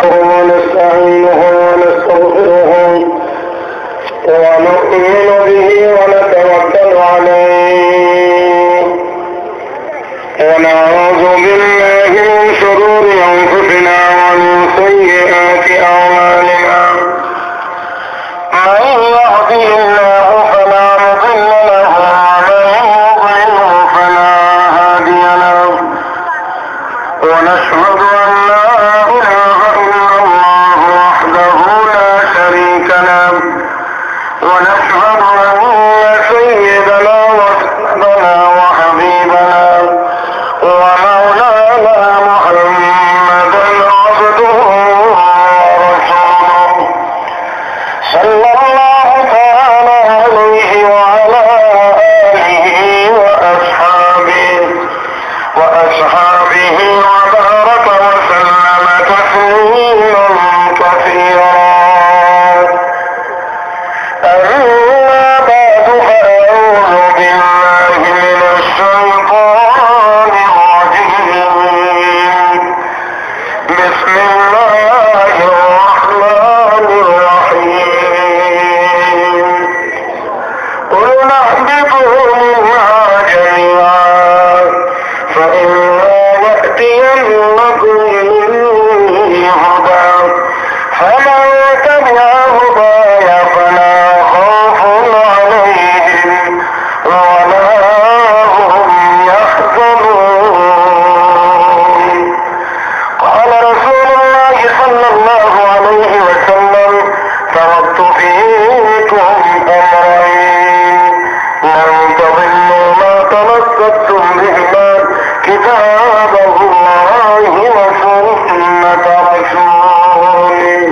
ونستعينه ونستغفره ونؤمن به ونتوكل عليه ونعوذ بالله من شرور أنفسنا ومن سيئات أعمالنا من يهده الله فلا مضل له ومن يضلله فلا هادي له ونشهد أن لا إله إلا الله وحده لا شريك له ونشهد أن سيدنا وسندنا وحبيبنا ومولانا محمدا عبده ورسوله صلى الله تعالى عليه وعلى آله وأصحابه وبارك وسلم تسليما كثيرا. أما بعد فأعوذ بالله من الشيطان الرجيم. بسم الله الرحمن الرحيم. قل اهبطوا منها جميعا فإما يأتينكم مني هدى فمن تبع هداي فلا خوف عليهم ولا هم يحزنون. قال رسول الله صلى الله عليه وسلم: تركت فيكم أمرين لن تضلوا ما تمسكتم بهما كتاب الله وسنة رسوله.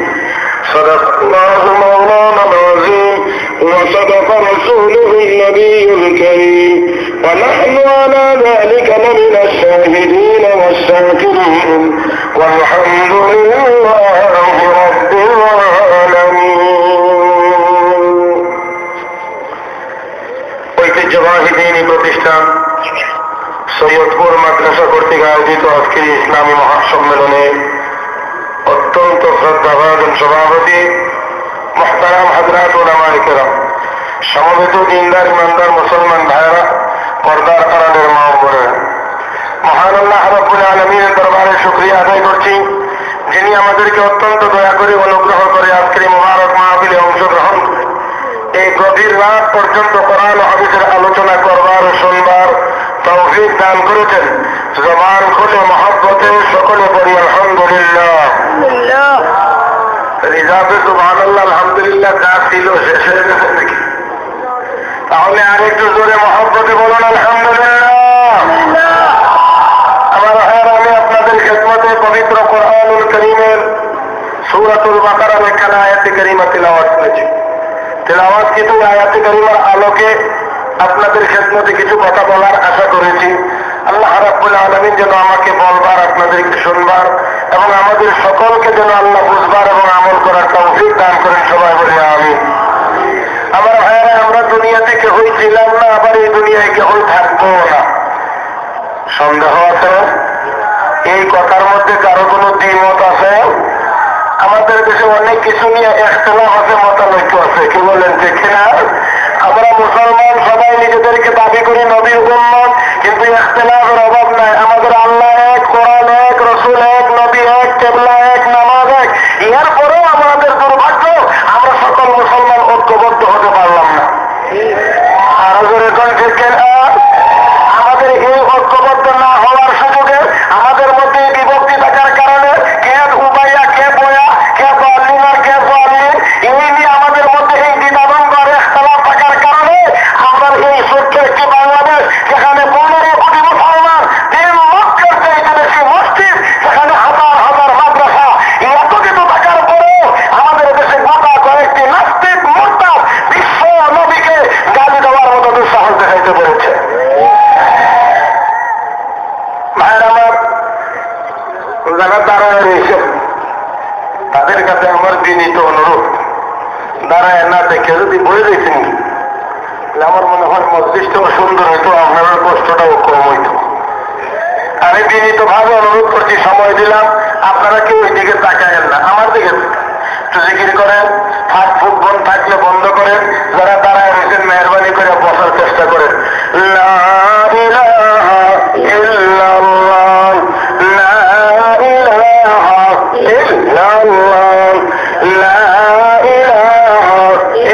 صدق الله مولانا العظيم وصدق رسوله النبي الكريم ونحن على ذلك لمن الشاهدين والشاكرين والحمد لله رب العالمين. ঐতিহ্যবাহী দ্বীনি প্রতিষ্ঠান সৈয়দপুর মাদ্রাসা কর্তৃক আয়োজিত আজকের ইসলামী মহাসম্মেলনে অত্যন্ত শ্রদ্ধাভাজন সভাপতি মুহতারাম হযরত উলামায়ে কেরাম, সমবেত দিনদার ইমানদার মুসলমান ভাইয়েরা, পর্দার আড়ালের মা ও বোনেরা, মহান আল্লাহ রাব্বুল আলামিনের দরবারে শুকরিয়া আদায় করছি, যিনি আমাদেরকে অত্যন্ত দয়া করে অনুগ্রহ করে আজকের এই মুবারক মাহফিলে অংশগ্রহণ করে এই গভীর রাত পর্যন্ত কোরআন ও হাদিসের আলোচনা করবার ও শুনবার তৌফিক দান করেছেন। জবান খুলে মহব্বতে সকলে পড়ি আলহামদুলিল্লাহ। রিজাবে সুবহানাল্লাহ আলহামদুলিল্লাহ যা ছিল শেষ হয়ে গেছে নাকি? তাহলে আরেকটু জোরে মহব্বতে বলুন আলহামদুলিল্লাহ। আমার ভাইয়ের, আমি আপনাদের খেদমতে পবিত্র কোরআনুল কারীমের সূরাতুল বাকারার একখানা আয়াতে কারীমা তিলাওয়াত করেছি। তিলাওয়াত কিন্তু আয়াতে কারীমার আলোকে আপনাদের খেদমতে কিছু কথা বলার আশা করেছি। আল্লাহ রাব্বুল আলামিন যেন আমাকে বলবার, আপনাদেরকে শুনবার এবং আমাদের সকলকে যেন আল্লাহ বুঝবার এবং আমল করার তৌফিক দান করেন। সবাই বলি আমিন। আমার ভাইয়েরা, আমরা দুনিয়াতে কেউই ছিলাম না, আবার এই দুনিয়ায় কেউই থাকবো না। সন্দেহ আছে? এই কথার মধ্যে কারো কোনো দ্বিমত আছে? আমাদের দেশে অনেক কিছু নিয়ে ইখতিলাফ আছে, মতানৈক্য আছে, কি বলেন ঠিক কিনা? আমরা মুসলমান সবাই নিজেদেরকে দাবি করি নবীর উম্মত, কিন্তু ইখতিলাফের অভাব নাই। আমাদের আল্লাহ এক, কোরআন এক, রাসূল এক, নবী এক, কিবলা এক, নামাজ এক। এর পরেও আমাদের দুর্ভাগ্য, আমরা সকল মুসলমান ঐক্যবদ্ধ হতে পারলাম না। আর এখন ঠিক আমাদের এই ঐক্যবদ্ধ না হওয়ার সুযোগে আমাদের মধ্যে বিভক্তি থাকার কারণে কে উবাইয়া, কে বয়া, কে জালিম আর কে জালিম, এই নিয়ে আমাদের মধ্যে এই দ্বিধাদ্বন্দ্ব আর ইখতিলাফ থাকার কারণে আমরা এই ছোট্ট একটি বাংলাদেশ, যেখানে 15 কোটি মুসলমান, 3 লক্ষের চাইতে বেশি মসজিদ, সেখানে হাজার হাজার মাদ্রাসা, এত কিছু থাকার পরেও আমাদের দেশে গোটা কয়েকটি নাস্তিক মুরতাদ বিশ্ব নবীকে গালি দেওয়ার মতো দুঃসাহস দেখাইতে পেরেছে। ভাইয়ের আমার, যারা দাঁড়ায় রয়েছে তাদের কাছে আমার বিনীত অনুরোধ, দাঁড়ায় না দেখে যদি বলে দিয়েছেন আমার মনে হয় মজলিসটাও সুন্দর হইতো, আপনার কষ্টটাও কম হইতো। আমি বিনীত ভাবে অনুরোধ করছি, সময় দিলাম, আপনারা কেউ ওই দিকে তাকায়েন না, একটু জিকির করেন, ফাঁক ফুক বন থাকলে বন্ধ করেন, যারা দাঁড়ায় রয়েছেন মেহরবানি করে বসার চেষ্টা করেন। লা ইলাহা ইল্লাল্লাহ, লা ইলাহা ইল্লাল্লাহ, লা ইলাহা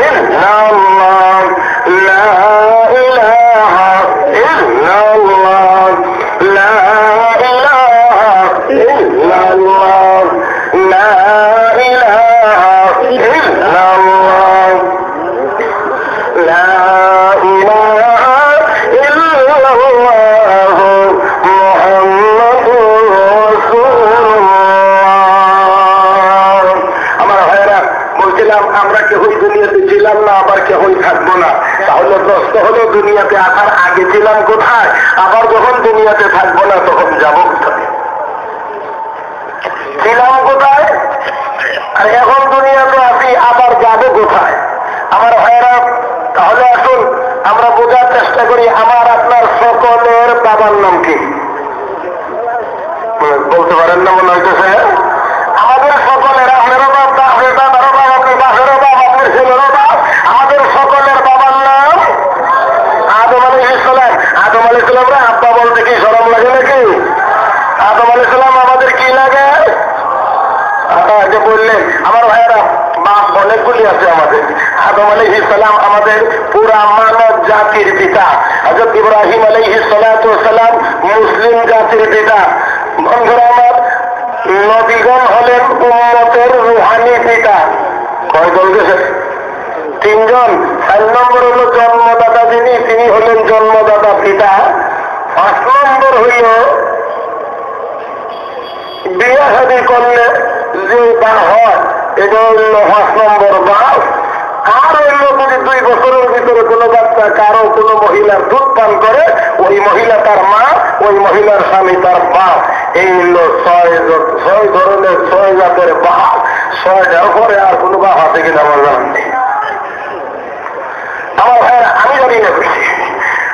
ইল্লাল্লাহ, লা ইলাহা ইল্লাল্লাহ, লা ইলাহা ইল্লাল্লাহ, লা ইলাহা ইল্লাল্লাহ, লা ইলাহা ইল্লাল্লাহ, মুহাম্মাদুর রাসূলুল্লাহ। আমার ভাইরা বলছিলাম আমরা কেউই দুনিয়াতে ছিলাম না, আবার কেউই থাকবো না। তাহলে প্রশ্ন হলো দুনিয়াতে আসার আগে ছিলাম কোথায়, আবার যখন দুনিয়াতে থাকবো না তখন যাবো কোথায়? ছিলাম কোথায় আর এখন দুনিয়াতে আসি, আবার যাবো কোথায়? আমার ভাইরা তাহলে আসুন আমরা বোঝার চেষ্টা করি আমার আপনার সকলের বাবার নাম কি? বলতে পারেন না মনে হইতেছে? আমাদের সকলের, আপনারও বাপ, আপনার দাদারও বাপ, আপনার বাপেরও বাপ, আপনার ছেলেরও বাপ, আমাদের সকলের বাবার নাম আদম আলাইহিস সালাম। আদম আলাইহিস সালামরা আব্বা বলতে কি শরম লাগে নাকি? আদম আলাইহিস সালাম আমাদের কি লাগে? যে বললেন আমার ভাইয়েরা, বাপ অনেকগুলি আছে আমাদের। আদম আলাইহিস সালাম আমাদের পুরা মানব জাতির পিতা। হযরত ইব্রাহিম আলাইহিস সালাতু ওয়াস সালাম মুসলিম জাতির পিতা। বন্ধুরা আমার, নবীগণ হলেন উম্মতের রুহানি পিতা। কয়জন গেছে? 3 জন। 4 নম্বর হল জন্মদাতা যিনি, তিনি হলেন জন্মদাতা পিতা। 5 নম্বর হইল বিয়ে শাদী করলে যে বা হয়, এটা হইল 5 নম্বর বাপ। আর হইল যদি 2 বছরের ভিতরে কোনো বাচ্চা কারো কোনো মহিলার দুধ পান করে, ওই মহিলা তার মা, ওই মহিলার স্বামী তার বাপ। এই হইল 6 ধরনের 6 জাতের বাপ। 6টার পরে আর কোনো বাপ আছে কিনা আমার জানা নেই। আমার ভাইয়েরা, আমি জানি না বুঝছি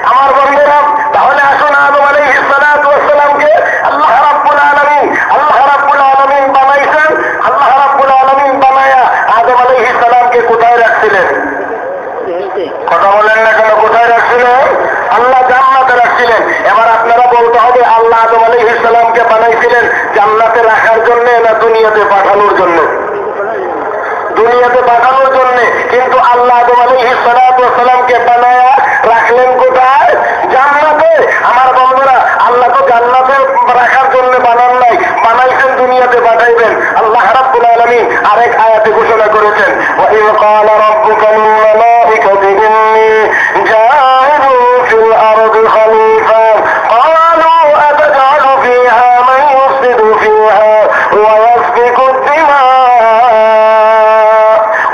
আমার বন্ধুরা। তাহলে আসুন আদম আলাইহিস সালাতু ওয়াস সালামকে আল্লাহ রাব্বুল আলামিন বানাইছেন। আল্লাহ রাব্বুল আলামিন বানায়া আদম আলাইহিস সালামকে কোথায় রাখছিলেন? কথা বলেন না কেন? কোথায় রাখছিলেন? আল্লাহ জান্নাতে রাখছিলেন। এবার আপনারা বলতে হবে আল্লাহ আদম আলাইহিস সালামকে বানাইছিলেন জান্নাতে রাখার জন্য না দুনিয়াতে পাঠানোর জন্য? দুনিয়াতে পাঠানোর জন্য। কিন্তু আল্লাহ আদম আলাইহিস সালাতু ওয়াস সালামকে বানায়া রাখলেন কোথায়? জান্নাতে। আমার বন্ধুরা, আল্লাহ তো জান্নাতে রাখার জন্য বানান নাই, বানাইছেন দুনিয়াতে পাঠাইবেন। আল্লাহ রাব্বুল আলামিন আরেক আয়াতে ঘোষণা করেছেন, ওয়া ইয ক্বালা রাব্বুকা লিল মালাইকাতি ইন্নী জাইলুন ফিল আরদি খলিফা ক্বালু আতাজআলু ফিহা মান ইউফসিদু ফিহা ওয়া ইয়াসফিকু দিমা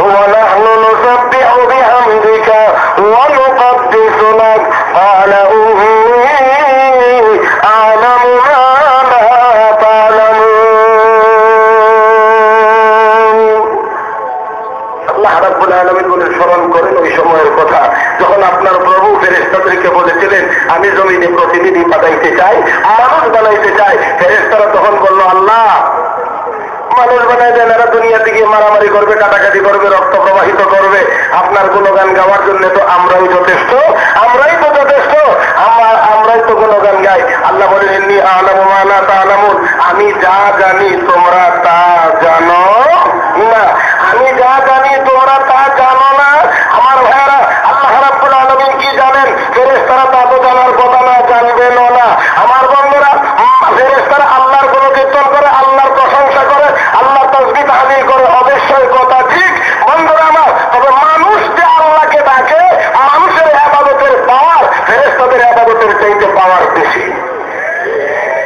ওয়া নাহনু নুসাব্বিহু বিহামদিকা ওয়া নুকদ্দিসু লাক ক্বালা আ'লামু মা লা তা'লামুন। আল্লাহ রাব্বুল আলামিন বলে স্মরণ করেন ওই সময়ের কথা যখন আপনার প্রভু ফেরেশতাদেরকে বলেছিলেন আমি জমিনে প্রতিনিধি পাঠাইতে চাই, মানুষ বানাইতে চাই। ফেরেশতারা তখন বলল আল্লাহ মানুষ বানাই দেন, এরা দুনিয়া থেকে মারামারি করবে, কাটাকাটি করবে, রক্ত প্রবাহিত করবে। আপনার গুণগান গাওয়ার জন্য তো আমরাই যথেষ্ট, আমরাই তো গুণগান গাই। আল্লাহ বলেন ইন্নী আ'লামু মা লা তা'লামুন, আমি যা জানি তোমরা তা জানো না, আমি যা জানি তোমরা তা জানো না। আমার ভাইয়েরা, আল্লাহ রাব্বুল আলামিন কি জানেন ফেরেশতারা তা তো জানার কথা না, জানবেনও না। আমার বন্ধুরা, ফেরেশতারা আল্লাহর গুণকীর্তন করে, আল্লাহর প্রশংসা করে, আল্লাহর তাসবিহ তাহলিল করে, অবশ্যই কথা ঠিক বন্ধুরা আমার। তবে মানুষ যে আল্লাহকে ডাকে, মানুষের ইবাদতের পাওয়ার ফেরেশতাদের ইবাদতের চাইতে পাওয়ার বেশি।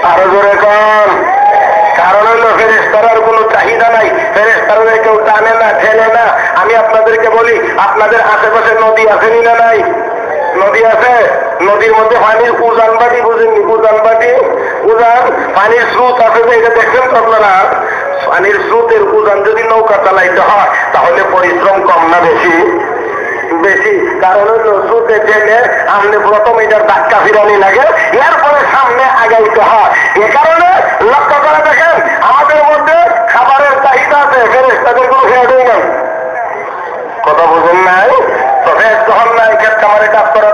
আরো জোরে কর। কারণ হলো ফেরেশতার কোনো চাহিদা নাই, ফেরেশতারা কেউ টানে না, ঠেলে না। আমি আপনাদেরকে বলি, আপনাদের আশেপাশে নদী আসেনি না নাই? নদী আছে। নদীর মধ্যে পানির উজান বাটি, বুঝেননি? উজান বাটি, উজান পানির স্রোত আছে, এটা দেখছেন তো আপনারা? পানির স্রোতের উজান যদি নৌকা চালাইতে হয় তাহলে পরিশ্রম কম না বেশি? বেশি। কারণ হইল স্রোতে ঠেলে আপনি প্রথম এটার ধাক্কা ফিরানি লাগে, এরপরে সামনে আগাইতে হয়। এ কারণে লক্ষ্য করে দেখেন আমাদের মধ্যে খাবারের চাহিদা আছে, ফেরেশতাদের কোনো খেয়াল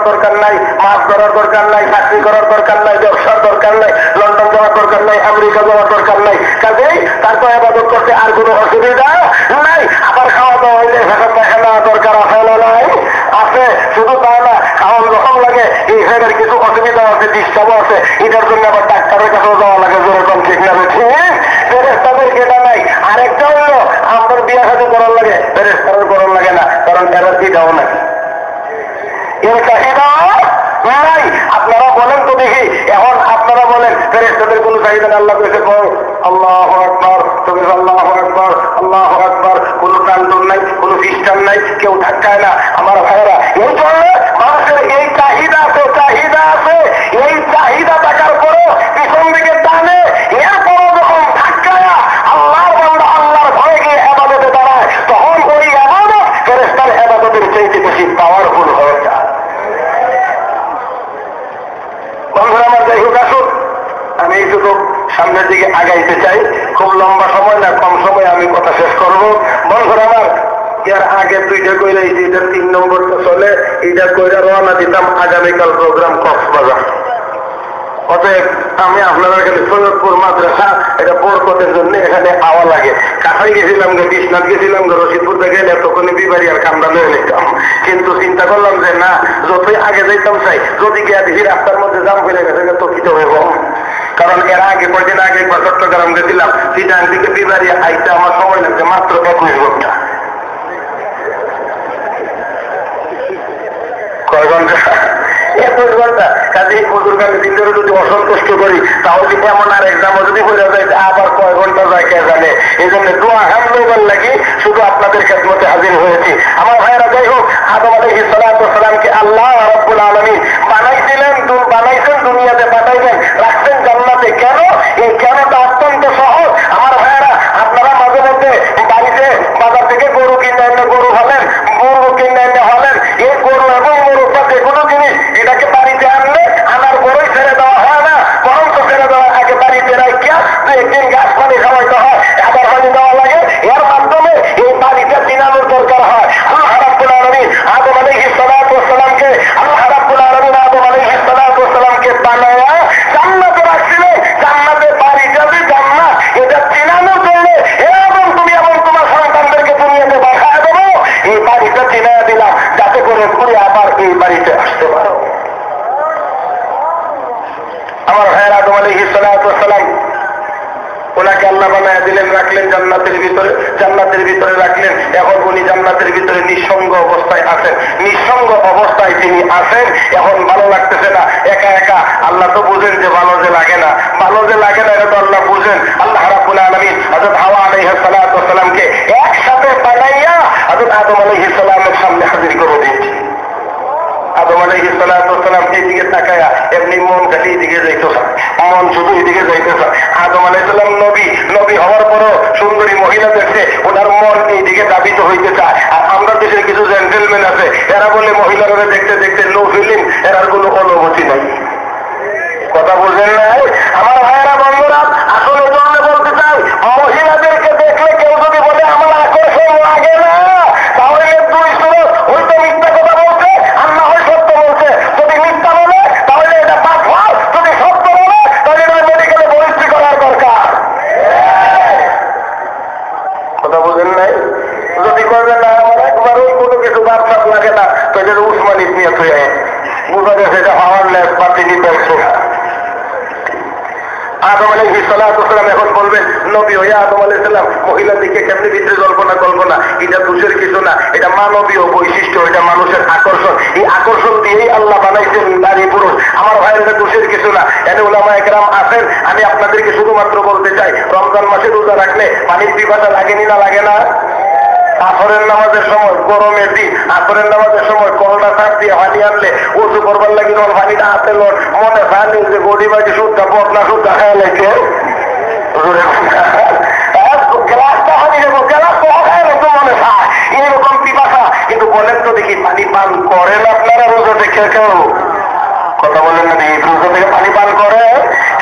দরকার নাই, মাছ ধরার দরকার নাই, চাকরি করার দরকার নাই, ব্যবসার দরকার নাই, লন্ডন যাওয়ার দরকার নাই, আমেরিকা যাওয়ার দরকার নাই। কাজেই তার তো ইবাদত করতে আর কোনো অসুবিধা নাই। আবার খাওয়া দাওয়া হইলে সেসব দেখা নেওয়া দরকার আছে না নাই? আছে। শুধু তা না, খাওয়ার যখন লাগে এই হেডের কিছু অসুবিধা আছে, ডিস্টার্ব আছে, এটার জন্য আবার ডাক্তারের কাছেও যাওয়া লাগে, যেরকম ঠিক না ঠিক ফেরেশতাদের কেটা নাই। আরেকটা হইল আমার বিয়া সাথে করার লাগে, ফেরেশতাদের করার লাগে না, কারণ এরা এটাও নাই, এর চাহিদা নাই। আপনারা বলেন তো দেখি, এখন আপনারা বলেন ফেরেশতাদের কোন চাহিদা না? আল্লাহ কইছে আল্লাহু আকবার, তুমি আল্লাহু আকবার, আল্লাহু আকবার। কোন প্রান্তর নাই, কোন খ্রিস্টান নাই, কেউ ধাক্কায় না। আমার ভাইয়েরা, এই জন্য মানুষের এই চাহিদা আছে, চাহিদা আছে। এই চাহিদা থাকার পরও পিছন দিকে টানে, এরপরও যখন ধাক্কায় আল্লাহর বান্দা আল্লাহর ভয়ে গিয়ে ইবাদতে দাঁড়ায়, তখন ওই ইবাদত ফেরেশতার ইবাদতের চাইতে বেশি পাওয়ারফুল হয়ে যায়। বন্ধুরা আমার, যাই হোক, আসুন আমি শুধু সামনের দিকে আগাইতে চাই। খুব লম্বা সময় না, কম সময় আমি কথা শেষ করব। বন্ধুরা আমার, এর আগে দুইটা কইরা, এটা 3 নম্বরটা চলে, এটা কইরা রওনা দিতাম আগামীকাল প্রোগ্রাম কক্সবাজার। অতএব আমি আপনাদের কাছে সৈয়দপুর মাদ্রাসা এটা বরকতের জন্য এখানে আওয়া লাগে। কাছাই গেছিলাম, বিশ্বনাথ গেছিলাম, রশিদপুর থেকে তখনই বিবাড়ি আর কামরা লয়ে নিতাম। কিন্তু চিন্তা করলাম যে না, যতই আগে যাইতাম চাই, যদি গিয়া দেখি রাস্তার মধ্যে জাম ফেলে গেছে তো কি হইব। কারণ এর আগে কয়েকদিন আগে একবার চট্টগ্রাম গেছিলাম, চিটাং থেকে বিবাড়ি আইতে আমার সময় লাগছে মাত্র 21 ঘন্টা। কয় ঘন্টা? 21 ঘন্টা। কাজে এই বুজুর্গ আমি দিন ধরে যদি অসন্তুষ্ট করি, তাহলে এমন আর এক্সামও যদি হয়ে যায় আবার কয় ঘন্টা যায় কে জানে। এই জন্য দোয়া হামদুলিল্লাহ লাগি শুধু আপনাদের খেদমতে হাজির হয়েছি। আমার ভাইয়েরা, যাই হোক, আদম আলাইহিস সালামকে আল্লাহ রাব্বুল আলামিন বানাইছেন, দুনিয়াতে পাঠাইবেন, রাখছেন জান্নাতে। কেন? এই কেনটা অত্যন্ত সহজ। আমার ভাইয়েরা, আপনারা মাঝে মধ্যে বাড়িতে বাজার থেকে গরু কিনে এনে গরু হলেন, গরু কিনে এনে হলেন, এই গরু এবং গরুর সাথে কোনো জিনিস এটাকে বাড়িতে আনলে আনার গরুই ছেড়ে দেওয়া হয় না, বরং তো ছেড়ে দেওয়ার আগে বাড়িতে রাখিয়া তো একদিন গাছ পানি খাওয়াইতে হয়, আবার পানি দেওয়া লাগে। এর মাধ্যমে এই বাড়িতে চিনানোর দরকার হয়। আল্লাহ রাব্বুল আলামিন আদম আলাইহিস সালামকে বানায়া জান্নাতে রাখছিলেন। জান্নাতে বাড়ি যাবে জান্নাত, এটা চিনানোর জন্য, এবং তুমি এবং তোমার সন্তানদেরকে দুনিয়াতে দেখায় দেবো, এই বাড়িটা চিনাইয়া দিলাম যাতে করে ঘুরে আবার এই বাড়িতে আসতে পারো। আমার ভাইয়ের আদম আলাইহিস সালাম, ওনাকে আল্লাহ বানায় দিলেন, রাখলেন জান্নাতের ভিতরে রাখলেন। এখন উনি জান্নাতের ভিতরে নিঃসঙ্গ অবস্থায় আছেন। নিঃসঙ্গ অবস্থায় তিনি আছেন। এখন ভালো লাগতেছে না, একা একা। আল্লাহ তো বুঝেন যে ভালো যে লাগে না, এটা তো আল্লাহ বুঝেন। আল্লাহ রাব্বুল আলামিন হযরত হাওয়া আলাইহিস সালামকে একসাথে বানাইয়া হযরত আদম আলাইহিস সালামের সামনে হাজির করে দিয়েছে। আদম আলাইহিস সালাম এইদিকে তাকায়া এমনি মন খালি এদিকে যাইতেছে, মন শুধু এদিকে যাইতেছে। আদম আলাইহিস সালাম নবী হওয়ার পরও সুন্দরী মহিলা দেখছে, ওনার মন এইদিকে দাবিত হইতে চায়। আর আমরা দেশের কিছু জেন্টেলম্যান আছে, এরা বলে মহিলারা দেখতে দেখতে নো ফিলিং, এরার কোনো অনুভূতি নাই। কথা বুঝেন নাই? আমার ভাইয়েরা, বন্ধুরা, আসলে জন্য বলতে চাই, মহিলাদেরকে দেখলে কেউ যদি বলে আমার আকর্ষণ লাগে না, তাহলে দুই সুরত, ওই তো মিথ্যা কথা বলছে আর না হয় সত্য বলছে। যদি মিথ্যা বলে তাহলে এটা পাপ হয়, যদি সত্য বলে তাহলে এটা মেডিকেলে ভর্তি করার দরকার। কথা বুঝেন নাই? যদি করবেন না আমার একবার ওই কোনো কিছু বাপসাপ লাগে না, তো এটা উসমানি নিয়ে তুই বুঝা গেছে এটা পাওয়ার লেস বা তিনি দেখছো। আদম আলাইহিস সালাম এখন বলবেন নবী হইয়া আদম আলাইহিস সালাম মহিলার দিকে কেমনি ভিতরে কল্পনা, এটা দোষের কিছু না, এটা মানবীয় বৈশিষ্ট্য, এটা মানুষের আকর্ষণ। এই আকর্ষণ দিয়েই আল্লাহ বানাইছেন নারী পুরুষ। আমার ভাইয়ের, এটা দোষের কিছু না। এনে উলামায়ে কেরাম আছেন, আমি আপনাদেরকে শুধুমাত্র বলতে চাই, রমজান মাসে রোজা রাখলে পানির পিপাসা লাগেনি না লাগে না? আসরের নামাজের সময় গরমের দিন, আসরের নামাজের সময় কলটা সার দিয়ে পানি আনলে উঁচু করবার লাগি যখন পানিটা হাতে লোন মনে ফানি যে গড়ি বাড়ি শুদ্ধা বকনা শুদ্ধা খাওয়া লাগে গ্লাসটা পানি দেবো, গ্লাস তো খায় না তো মনে হয় এরকম পিপাসা। কিন্তু বলেন তো দেখি, পানি পান করেন আপনারা রোজা দেখে? কেউ কথা বলেন না, এই রোজা থেকে পানি পান করে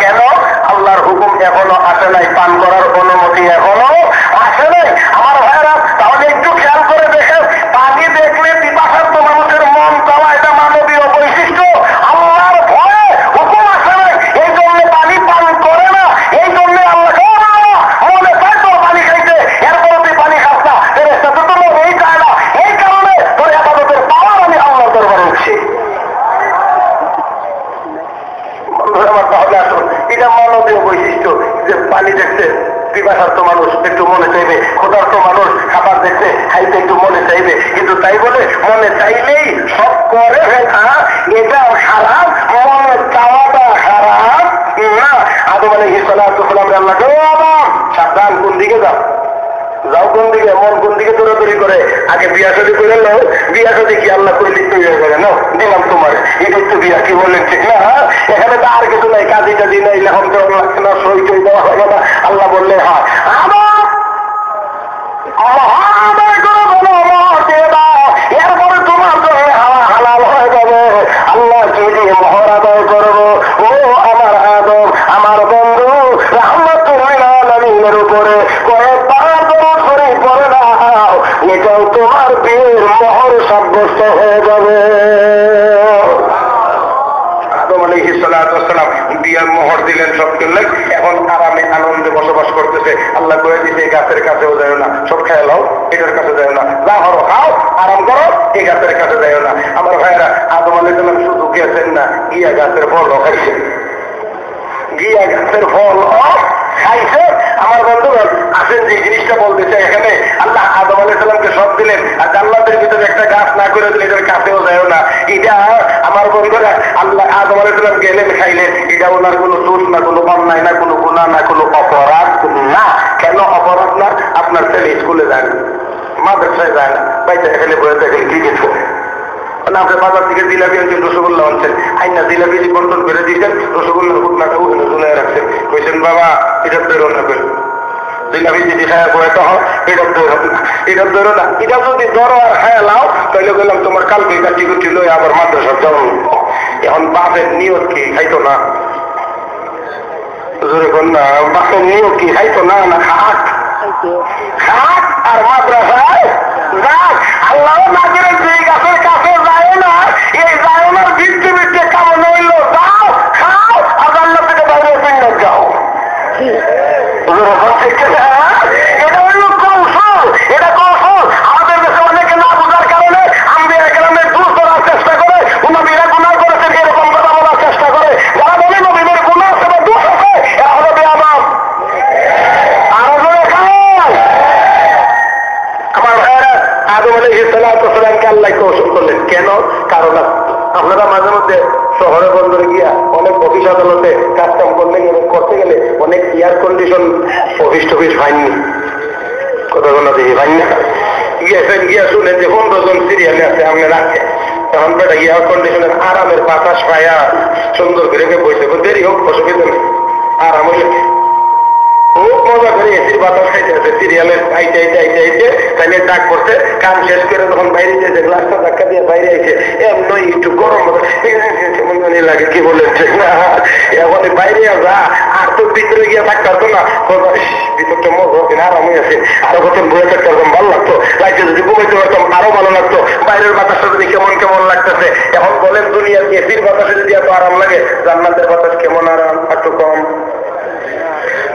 কেন? আল্লাহর হুকুম এখনো আসে নাই, পান করার অনুমতি এখনো আসে নাই। আমার ভাইয়েরা, তাহলে একটু খেয়াল করে দেখেন, পানি দেখলে পিপাসার্থ মানুষের মন চাওয়া, এটা মানবীয় বৈশিষ্ট্য। খাইতে একটু মনে চাইবে, কিন্তু তাই বলে মনে চাইলেই সব করে না, এটাও খারাপ, মনে চাওয়াটা খারাপ না। আদম আলাইহিস সালাতু ওয়াস সালাম আল্লাহ কে আদম সাবধান, কোন দিকে যাও, যাও কোন দিকে, মন কোন দিকে দৌড়াদৌড়ি করে, আগে বিয়া শাদী করে নাও, বিয়া শাদী কি আল্লাহ করে লিখতে হয়ে যাবে, নাও দিলাম তোমার, এটা একটু বিয়া, কি বললেন ঠিক না? এখানে তো আর কিছু নাই, কাজী টাজি নাই, লেখন দেওয়া লাগছে না, সই টই দেওয়া হবে না। আল্লাহ বললেন হ্যাঁ এরপরে তোমার জন্য হালাল হয়ে যাবে, আল্লাহ কি দিয়ে মহর আদায় করবো। ও আমার আদম, আমার বন্ধু, রাহমাতুল আলামিনের উপরে কয়েকবার তোমার করে পড়ে নাও, এটাও তোমার বিয়ের মহর সাব্যস্ত হয়ে যাবে। আদম আলাইহিস সালাতু ওয়াস সালাম বিয়ার মোহর দিলেন, সব করলেন, এখন আরামে আনন্দে বসবাস করতেছে। আল্লাহ বলে দিতে এই গাছের কাছেও যায় না, সব খেয়ে লাও, এটার কাছে যায় না, যা হরো খাও আরাম করো, এই গাছের কাছে যায় না। আমার ভাইয়েরা, আদম আলাইহিস সালাম শুধু গেছেন না, গিয়া গাছের ফলও খাইছেন, গিয়া গাছের ফল খাইছে। আমার বন্ধুগণ আসেন, যে জিনিসটা বলতে চাই এখানে, আল্লাহ আদম আলাইহিস সালামকে সব দিলেন, আর জান্নাতের ভিতরে একটা গাছ না করে দিলে এটার কাছেও যায় না। এটা আমার বন্ধুরা, আল্লাহ আদম আলাইহিস সালাম গেলেন, খাইলেন, এটা ওনার কোনো দোষ না, কোনো অন্যায় না, কোনো গুনাহ না, কোনো অপরাধ না। কেন অপরাধ না? আপনার ছেলে স্কুলে যায় না, মাদ্রাসায় যায় না, বাইরে খেলে বয়ে দেখেন ক্রিকেট খেলে, আপনার বাজার থেকে জিলাপি আনছেন, রসগোল্লা আনছেন, আইনা জিলাপি বন্টন করে দিয়েছেন, রসগোল্লার ঘটনাটা ওখানে ঝুলে রাখছেন, কইছেন বাবা এটা বেরো না, জিলাপি যদি খায়া করে তো এটা ধরো না, এটা ধরো না, এটা যদি ধরো আর খায়া লাও, তাহলে বললাম তোমার কালকে কাটি কুটি লই আবার মাদ্রাসা যাও। এখন বাপের নিয়ত কি খাইতো না, না বাপের নিয়ত কি খাইতো না, না খাট খাট আর মাদ্রাসায় যাক। আল্লাহ না করে যে গাছের কাছে যায় না, এই জায়গার বৃত্তি বৃত্তি কেমন হইল, যাও খাও আর আল্লাহ থেকে বাইরে পিন্ডার যাও। এটা হইল কৌশল, এটা কৌশল। আমাদের দেশে অনেকে না বোঝার কারণে আম্বিয়া কেরামের দূর করার চেষ্টা করে, নবীরা গুনাহ করেছেন এরকম কথা বলার চেষ্টা করে। যারা বলে নবীদের গুনাহ আছে বা দোষ আছে, এরা হলো বেয়াদব। আরো জোরে খাও। আমার ভাইয়েরা, আদম আলাইহিস সালাতু ওয়াস সালামকে আল্লাহ কৌশল করলেন কেন? কারণ আপনারা মাঝে মধ্যে শহরে বন্দরে গিয়া অনেক অফিস আদালতে কাজকাম করতে গেলে অনেক এয়ার কন্ডিশন অফিস টফিস পাইনি, কতগুলো দেখি পাই না, গিয়েছেন গিয়া শুনেন যে 15 জন সিরিয়ালে আছে, আপনি রাখছে, তখন বেটা এয়ার কন্ডিশনের আরামের বাতাস পায়া সুন্দর করে বসে, দেরি হোক অসুবিধা নেই, আরাম হইলে খুব মজা করে এসির বাতাস খাইতে আছে, সিরিয়ালের আইতে আইতে আইতে আইতে তাইলে ডাক করছে, কাম শেষ করে তখন বাইরে যেতে গ্লাসটা ধাক্কা দিয়ে বাইরে আইছে, এমনি একটু গরম লাগে, কি বললেন ঠিক না? এখন বাইরে যা আর তো ভিতরে গিয়ে থাকতে পারতো না, ভিতরটা মজা কিনা আরাম হয়ে আছে, আরো কত বয়ে থাকতে পারতাম, ভালো লাগতো, রাইতে যদি ঘুমাইতে পারতাম আরো ভালো লাগতো, বাইরের বাতাসটা যদি কেমন কেমন লাগতেছে। এখন বলেন দুনিয়ার এসির বাতাসে যদি এত আরাম লাগে, জান্নাতের বাতাস কেমন আরাম, একটু কম।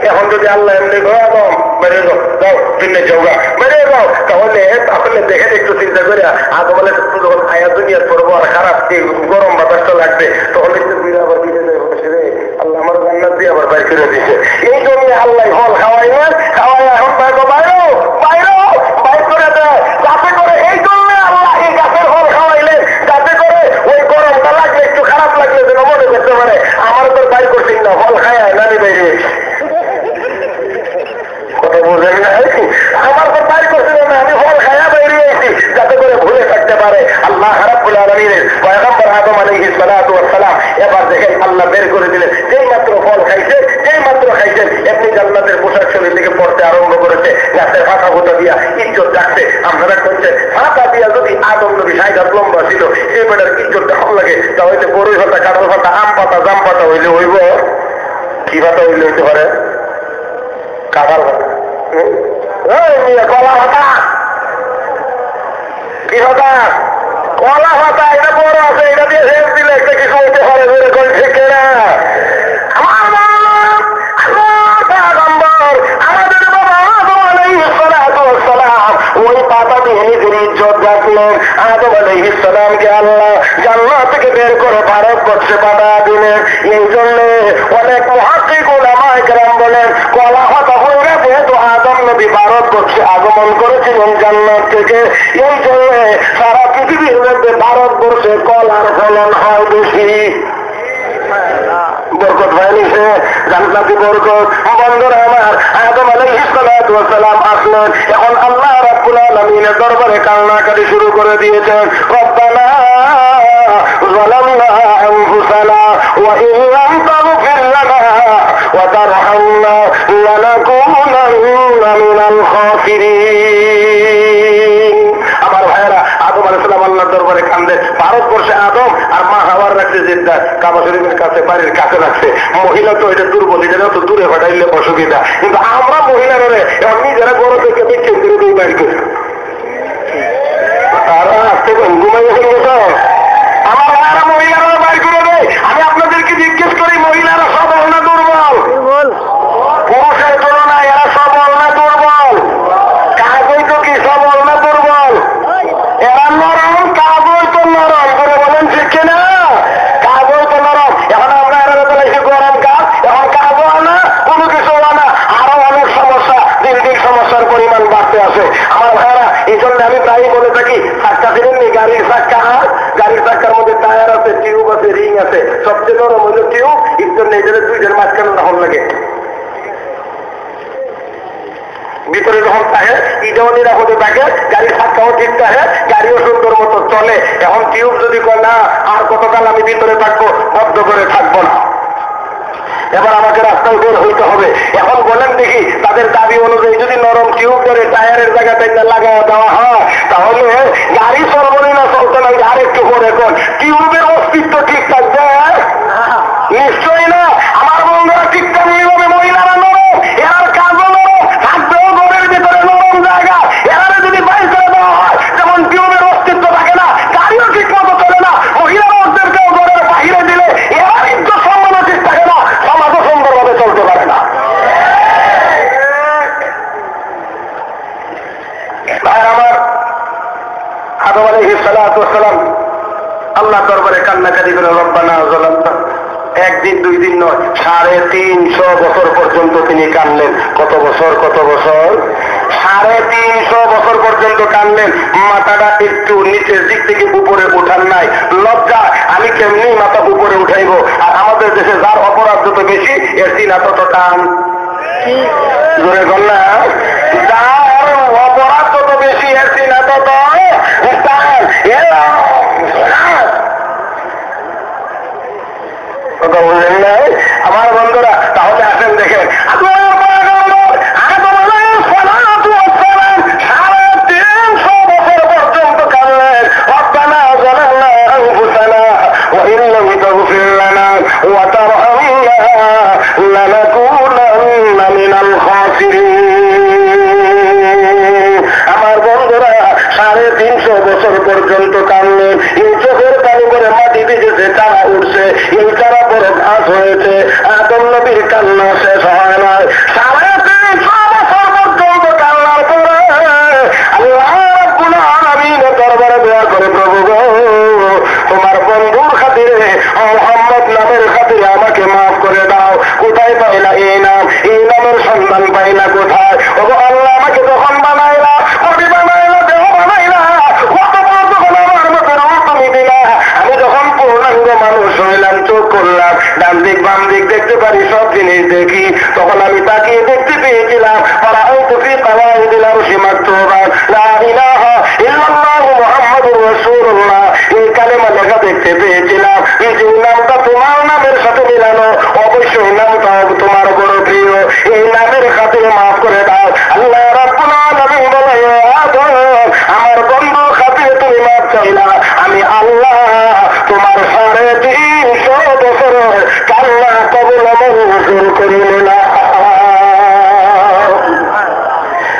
এখন যদি আল্লাহ এমনি আদম বেড়ে যাও, যাও দিনে যাওগা বেড়ে যাও, তাহলে দেখেন একটু চিন্তা করে, আদম আলাইহিস সালাম যখন আয়া দুনিয়ার পড়বো আর খারাপ গরম বাতাসটা লাগবে, তখন একটু বিড়ে আবার বিড়ে যায়, আল্লাহ আমার জান্নাত দিয়ে আবার বাইর করে দিয়েছে। এই জন্য আল্লাহ ফল খাওয়াই না, খাওয়াই এখন বাইরে বাইর করে দেয়, যাতে করে এই জন্য আল্লাহ এই গাছের ফল খাওয়াইলে, যাতে করে ওই গরমটা লাগলে একটু খারাপ লাগলে যেন মনে করতে পারে আমার তো বাইর করছি না, ফল খায় নানি বাইরে, কথা বুঝেন না? আমার তো বাইর করছিল না, আমি ফল খায়া বাইরে আছি, যাতে করে ভুলে থাকতে পারে। আল্লাহ রাব্বুল আলামিনের পয়গম্বর আদম আলাইহিস সালাতু ওয়াস সালাম এবার দেখেন আল্লাহ বের করে দিলেন, যেই মাত্র ফল খাইছে, যেই মাত্র খাইছেন এমনি জান্নাতের পোশাক শরীর থেকে পড়তে আরম্ভ করেছে, গাছের ফাঁকা ফুটা দিয়া ইজ্জত রাখছে। আপনারা করছে ফাঁকা দিয়া যদি আদম নবী 60 হাত লম্বা ছিল, এই বেটার ইজ্জতটা কম লাগে, তাহলে বড়ই পাতা, কাঁঠাল পাতা, আম পাতা, জাম পাতা হইলে হইব, কি পাতা হইলে হইতে পারে? কাঁঠাল পাতা, কলা পাতা, কি পাতা? কলা পাতা, এটা বড় আছে, এটা দিয়ে শেষ দিলে একটা কিছু হতে পারে, ঠিক না? আমাদের বাবা আদম আলাইহিস সালাম ওই পাতা দিয়ে নিজের ইজ্জত রাখলেন। আদম আলাইহিস সালামকে আল্লাহ জান্নাত থেকে বের করে ভারত বর্ষে পাঠা দিলেন। এই জন্য অনেক মুহাক্কিক উলামায়ে কেরাম বলেন, কলা পাতা হইলে যেহেতু আদম নবী ভারতবর্ষে আগমন করেছিলেন জান্নাত থেকে। এই জন্য সারা পৃথিবীর মধ্যে ভারতবর্ষে কলার ফলন হয় বেশি। বরকত হয়নিছে, জান্নাতি বরকত। বন্ধুরা আমার, আদম আলাইহিস সালাতু ওয়াস সালাম আসলেন। এখন আল্লাহ রাব্বুল আলামিনের দরবারে কান্নাকাটি শুরু করে দিয়েছেন। রব্বানা যালামনা আনফুসানা ওয়া ইন লাম তাগফির লানা ওয়া তারহামনা লানাকুনান্না মিনাল খাসিরিন। আমার ভাইয়েরা, আদম আলাইহিস সালাম আল্লাহর দরবারে কান্দে। ভারতবর্ষে আদম আর মা হাওয়ার রাখছে জিদ্দা, কাবা শরীফের কাছে, বাড়ির কাছে রাখছে। মহিলা তো এটা দুর্বল, এটা তো দূরে ফাটাইলে অসুবিধা। কিন্তু আমরা মহিলারা এখন নিজেরা বড় থেকে বিচ্ছেদ করে দিই বাইর করে। তারা আসতে ঘুমাই গেছে। আমার ভাইয়েরা, মহিলারা বাইর করে দেয়। আমি আপনাদেরকে জিজ্ঞেস করি, মহিলারা সবল না দুর্বল? পুরুষের তুলনায় এরা সবল না দুর্বল? কাজই তো কি সবল না দুর্বল? এরা নরম, কাজই তো নরম করে বলেন, ঠিক কিনা? কাজই তো নরম। এখন আমরা এরা বলেছি গরম কাজ, এখন কাজও আনা, কোনো কিছু আনা, আরো অনেক সমস্যা, দিন দিন সমস্যার পরিমাণ বাড়তে আছে। আমার ভাইয়েরা, এই জন্য আমি প্রায়ই বলে থাকি, চাক্কা ছিলেননি, গাড়ির চাক্কা, গাড়ির চাক্কার মধ্যে টায়ার আছে, টিউব আছে, রিং আছে। সবচেয়ে নরম হইল টিউব। এর জন্য এদের দুইটার মাঝখানে তখন লাগে। ভিতরে যখন থাকে ইটাও নিরাপদে থাকে, গাড়ির চাক্কাও ঠিক থাকে, গাড়িও সুন্দর মতো চলে। এখন টিউব যদি কয় না আর কতকাল আমি ভিতরে থাকবো, বদ্ধ করে থাকবো না, এবার আমাকে রাস্তায় বের হইতে হবে। এখন বলেন দেখি, তাদের দাবি অনুযায়ী যদি নরম টিউব করে টায়ারের জায়গাটা লাগাই দেওয়া হয়, তাহলে গাড়ি চলবনি না, চলতে না, আর একটু পরে এখন টিউবের অস্তিত্ব ঠিক থাকবে? নিশ্চয়ই না। আমার বন্ধুরা, ঠিক তেমনি ভাবে মহিলারা নরম, এর কাজও নরম, থাকবেও ঘরের ভিতরে নরম জায়গা। এরা যদি বাইর করে দেওয়া হয়, যেমন টিউবের অস্তিত্ব থাকে না, গাড়িও ঠিক মতো চলে না, মহিলারা ওদেরকেও ঘরের বাহিরে দিলে এরা ইজ্জত সম্মানও ঠিক থাকে না, সমাজও সুন্দরভাবে চলতে পারে না। ভাইয়ের আমার, আদম আলাইহিস সালাতু ওয়াস সালাম আল্লাহ দরবারে কান্নাকাটি করে রব্বানা যালামনা, একদিন দুই দিন নয়, 350 বছর পর্যন্ত তিনি কানলেন। কত বছর? কত বছর? 350 বছর পর্যন্ত কানলেন। মাথাটা একটু নিচের দিক থেকে উপরে উঠান নাই। লজ্জা, আমি কেমনি মাথা উপরে উঠাইব? আর আমাদের দেশে যার অপরাধ যত বেশি, এর সিনা তত টান। জোরে বললা, যার অপরাধ যত বেশি, এর সিনা তত টান। কথা বললেন নাই আমার বন্ধুরা? তাহলে আসেন দেখেন, 350 বছর পর্যন্ত কানলেন। রব্বানা যালামনা আনফুসানা ওয়া ইন লাম তাগফির লানা ওয়া তারহামনা লানাকুনান্না মিনাল খাসিরিন। আমার বন্ধুরা, 350 বছর পর্যন্ত কানলেন। এই চোখের পানি করে মাটি ভিজেছে, চারা উঠছে, এই চারা বড় ঘাস হয়েছে। আদম নবীর কান্না শেষ হয় নাই। 350 বছর পর্যন্ত কান্নার পরে আল্লাহ রাব্বুল আলামিনের দরবারে দোয়া করে, প্রভু গো, তোমার বন্ধুর খাতিরে, মুহাম্মদ নামের খাতিরে আমাকে মাফ করে দাও। কোথায় পাইলা এই নাম? এই নামের সন্ধান পাইলা কোথায়? ওগো আল্লাহ, আমাকে যখন বানাইলা, কবি বানাইলা, দেহ বানাইলা, আমি যখন পূর্ণাঙ্গ মানুষ হইলাম, চোখ করলাম, ডান দিক বাম দিক দেখতে পারি, সব জিনিস দেখি, তখন আমি তাকিয়ে দেখতে পেয়েছিলাম এই কালেমা লেখা দেখতে পেয়েছিলাম। এই যে নামটা তোমার নামের সাথে মিলানো, অবশ্যই নামটা তোমার বড় প্রিয়। এই নামের খাতিরে মাফ করে দাও। আল্লাহ রাব্বুল আলামিন বলে, আমার বন্ধুর খাতিরে তুমি মাফ চাইলা, আমি আল্লাহ তোমার 350 বছরের কান্না কবুল মঞ্জুর করি না।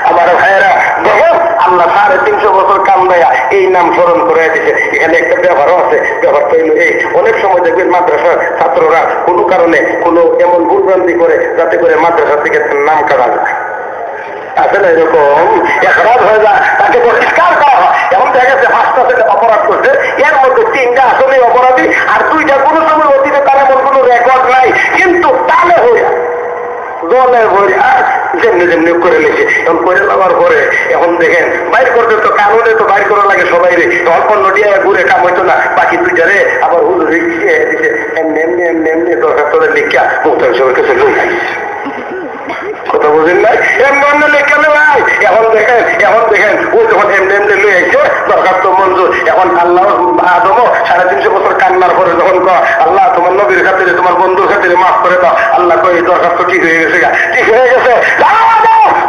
আমার ভাইয়েরা, দেখো আল্লাহ 350 বছর কান্দায়া এই নাম স্মরণ করে দিচ্ছে। এখানে একটা ব্যবহারও আছে। ব্যবহারটা হইল এই, অনেক সময় দেখবেন মাদ্রাসার ছাত্ররা কোনো কারণে কোনো এমন ভুলভ্রান্তি করে যাতে করে মাদ্রাসা থেকে নাম কাটা যায়। আসলে এরকম এখরাজ হয়ে যায়, তাকে পরিষ্কার করা হয়। এখন দেখা গেছে 5টা থেকে অপরাধ করছে, এর মধ্যে 3টা আসলে অপরাধী, আর 2টা কোনো সময় অতীতে তার এমন কোনো রেকর্ড নাই, কিন্তু তালে হয়ে জলে হয়ে যেমনি যেমনি করে লেছে। এখন করে নেওয়ার পরে এখন দেখেন বাইর করতে তো কারণে তো বাইর করা লাগে সবাই রে, অল্প নটিয়া ঘুরে কাম হইতো না, বাকি দুইটারে আবার হুজুর দিছে এমনি এমনি এমনি এমনি দরকার তোদের লিখিয়া মুক্তার সবার কাছে লই আইস। কথা বুঝেন নাই? এমনি এমনি লেখালে ভাই এখন দেখেন ও যখন এমনি এমনি লই আইছে দরখাস্ত মঞ্জুর। এখন আল্লাহ আদমও 350 বছর কান্নার পরে যখন আল্লাহ তোমার নবীর খাতিরে তোমার বন্ধুর খাতিরে মাফ করে দাও, আল্লাহ কই দরখাস্ত ঠিক হয়ে গেছে, ঠিক হয়ে গেছে,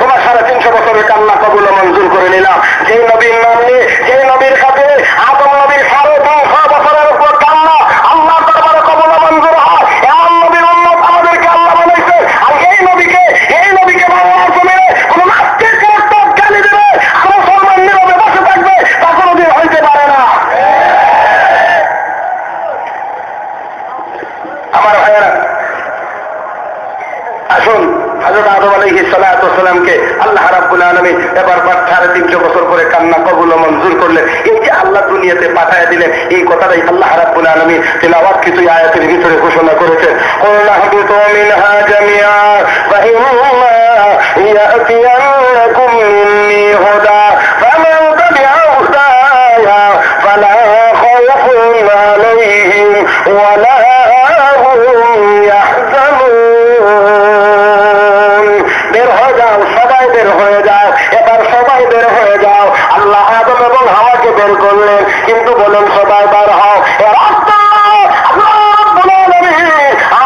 তোমার 350 বছরের কান্না কবুল মঞ্জুর করে নিলাম। যেই নবীর নাম নিয়ে যেই নবীর খাতিরে আদম নবীর 350 বছরের উপর কান্না আল্লাহ দরবারে কবুল মঞ্জুর হয়, এমন নবীর উম্মত আমাদেরকে আল্লাহ বানাইছে। আর এই নবীকে বাংলার জমিনে কোন নাস্তিক মুরতাদ গালি দেবে আর মুসলমান নীরবে বসে থাকবে তা কোনদিন হইতে পারে না। আমার ভাইয়েরা আসুন, হযরত আদম আলাইহিস সালাতু ওয়াস সালামকে আল্লাহ রাব্বুল আলামিন এবার 350 বছর পরে কান্না কবুল ও মঞ্জুর করলেন। এই যে আল্লাহ দুনিয়াতে পাঠায় দিলেন, এই কথাটাই আল্লাহ রাব্বুল আলামিন তিলাওয়াত কিছু আয়াতের ভিতরে ঘোষণা করেছেন। কুল্লা হাবিতু মিনহা জামিআ ফা ইম্মা ইয়াতিয়াকুম মিন্নি হুদা ফামান তাবিআ হুদায়া ফালা খাউফুন আলাইহিম ওয়ালা হুম ইয়াহজানুন। বের হয়ে যাও, সবাই বের হয়ে যাও, এবার সবাই বের হয়ে যাও। আল্লাহ আদম এবং হাওয়াকে বের করলেন, কিন্তু বলেন সবাই বার হও।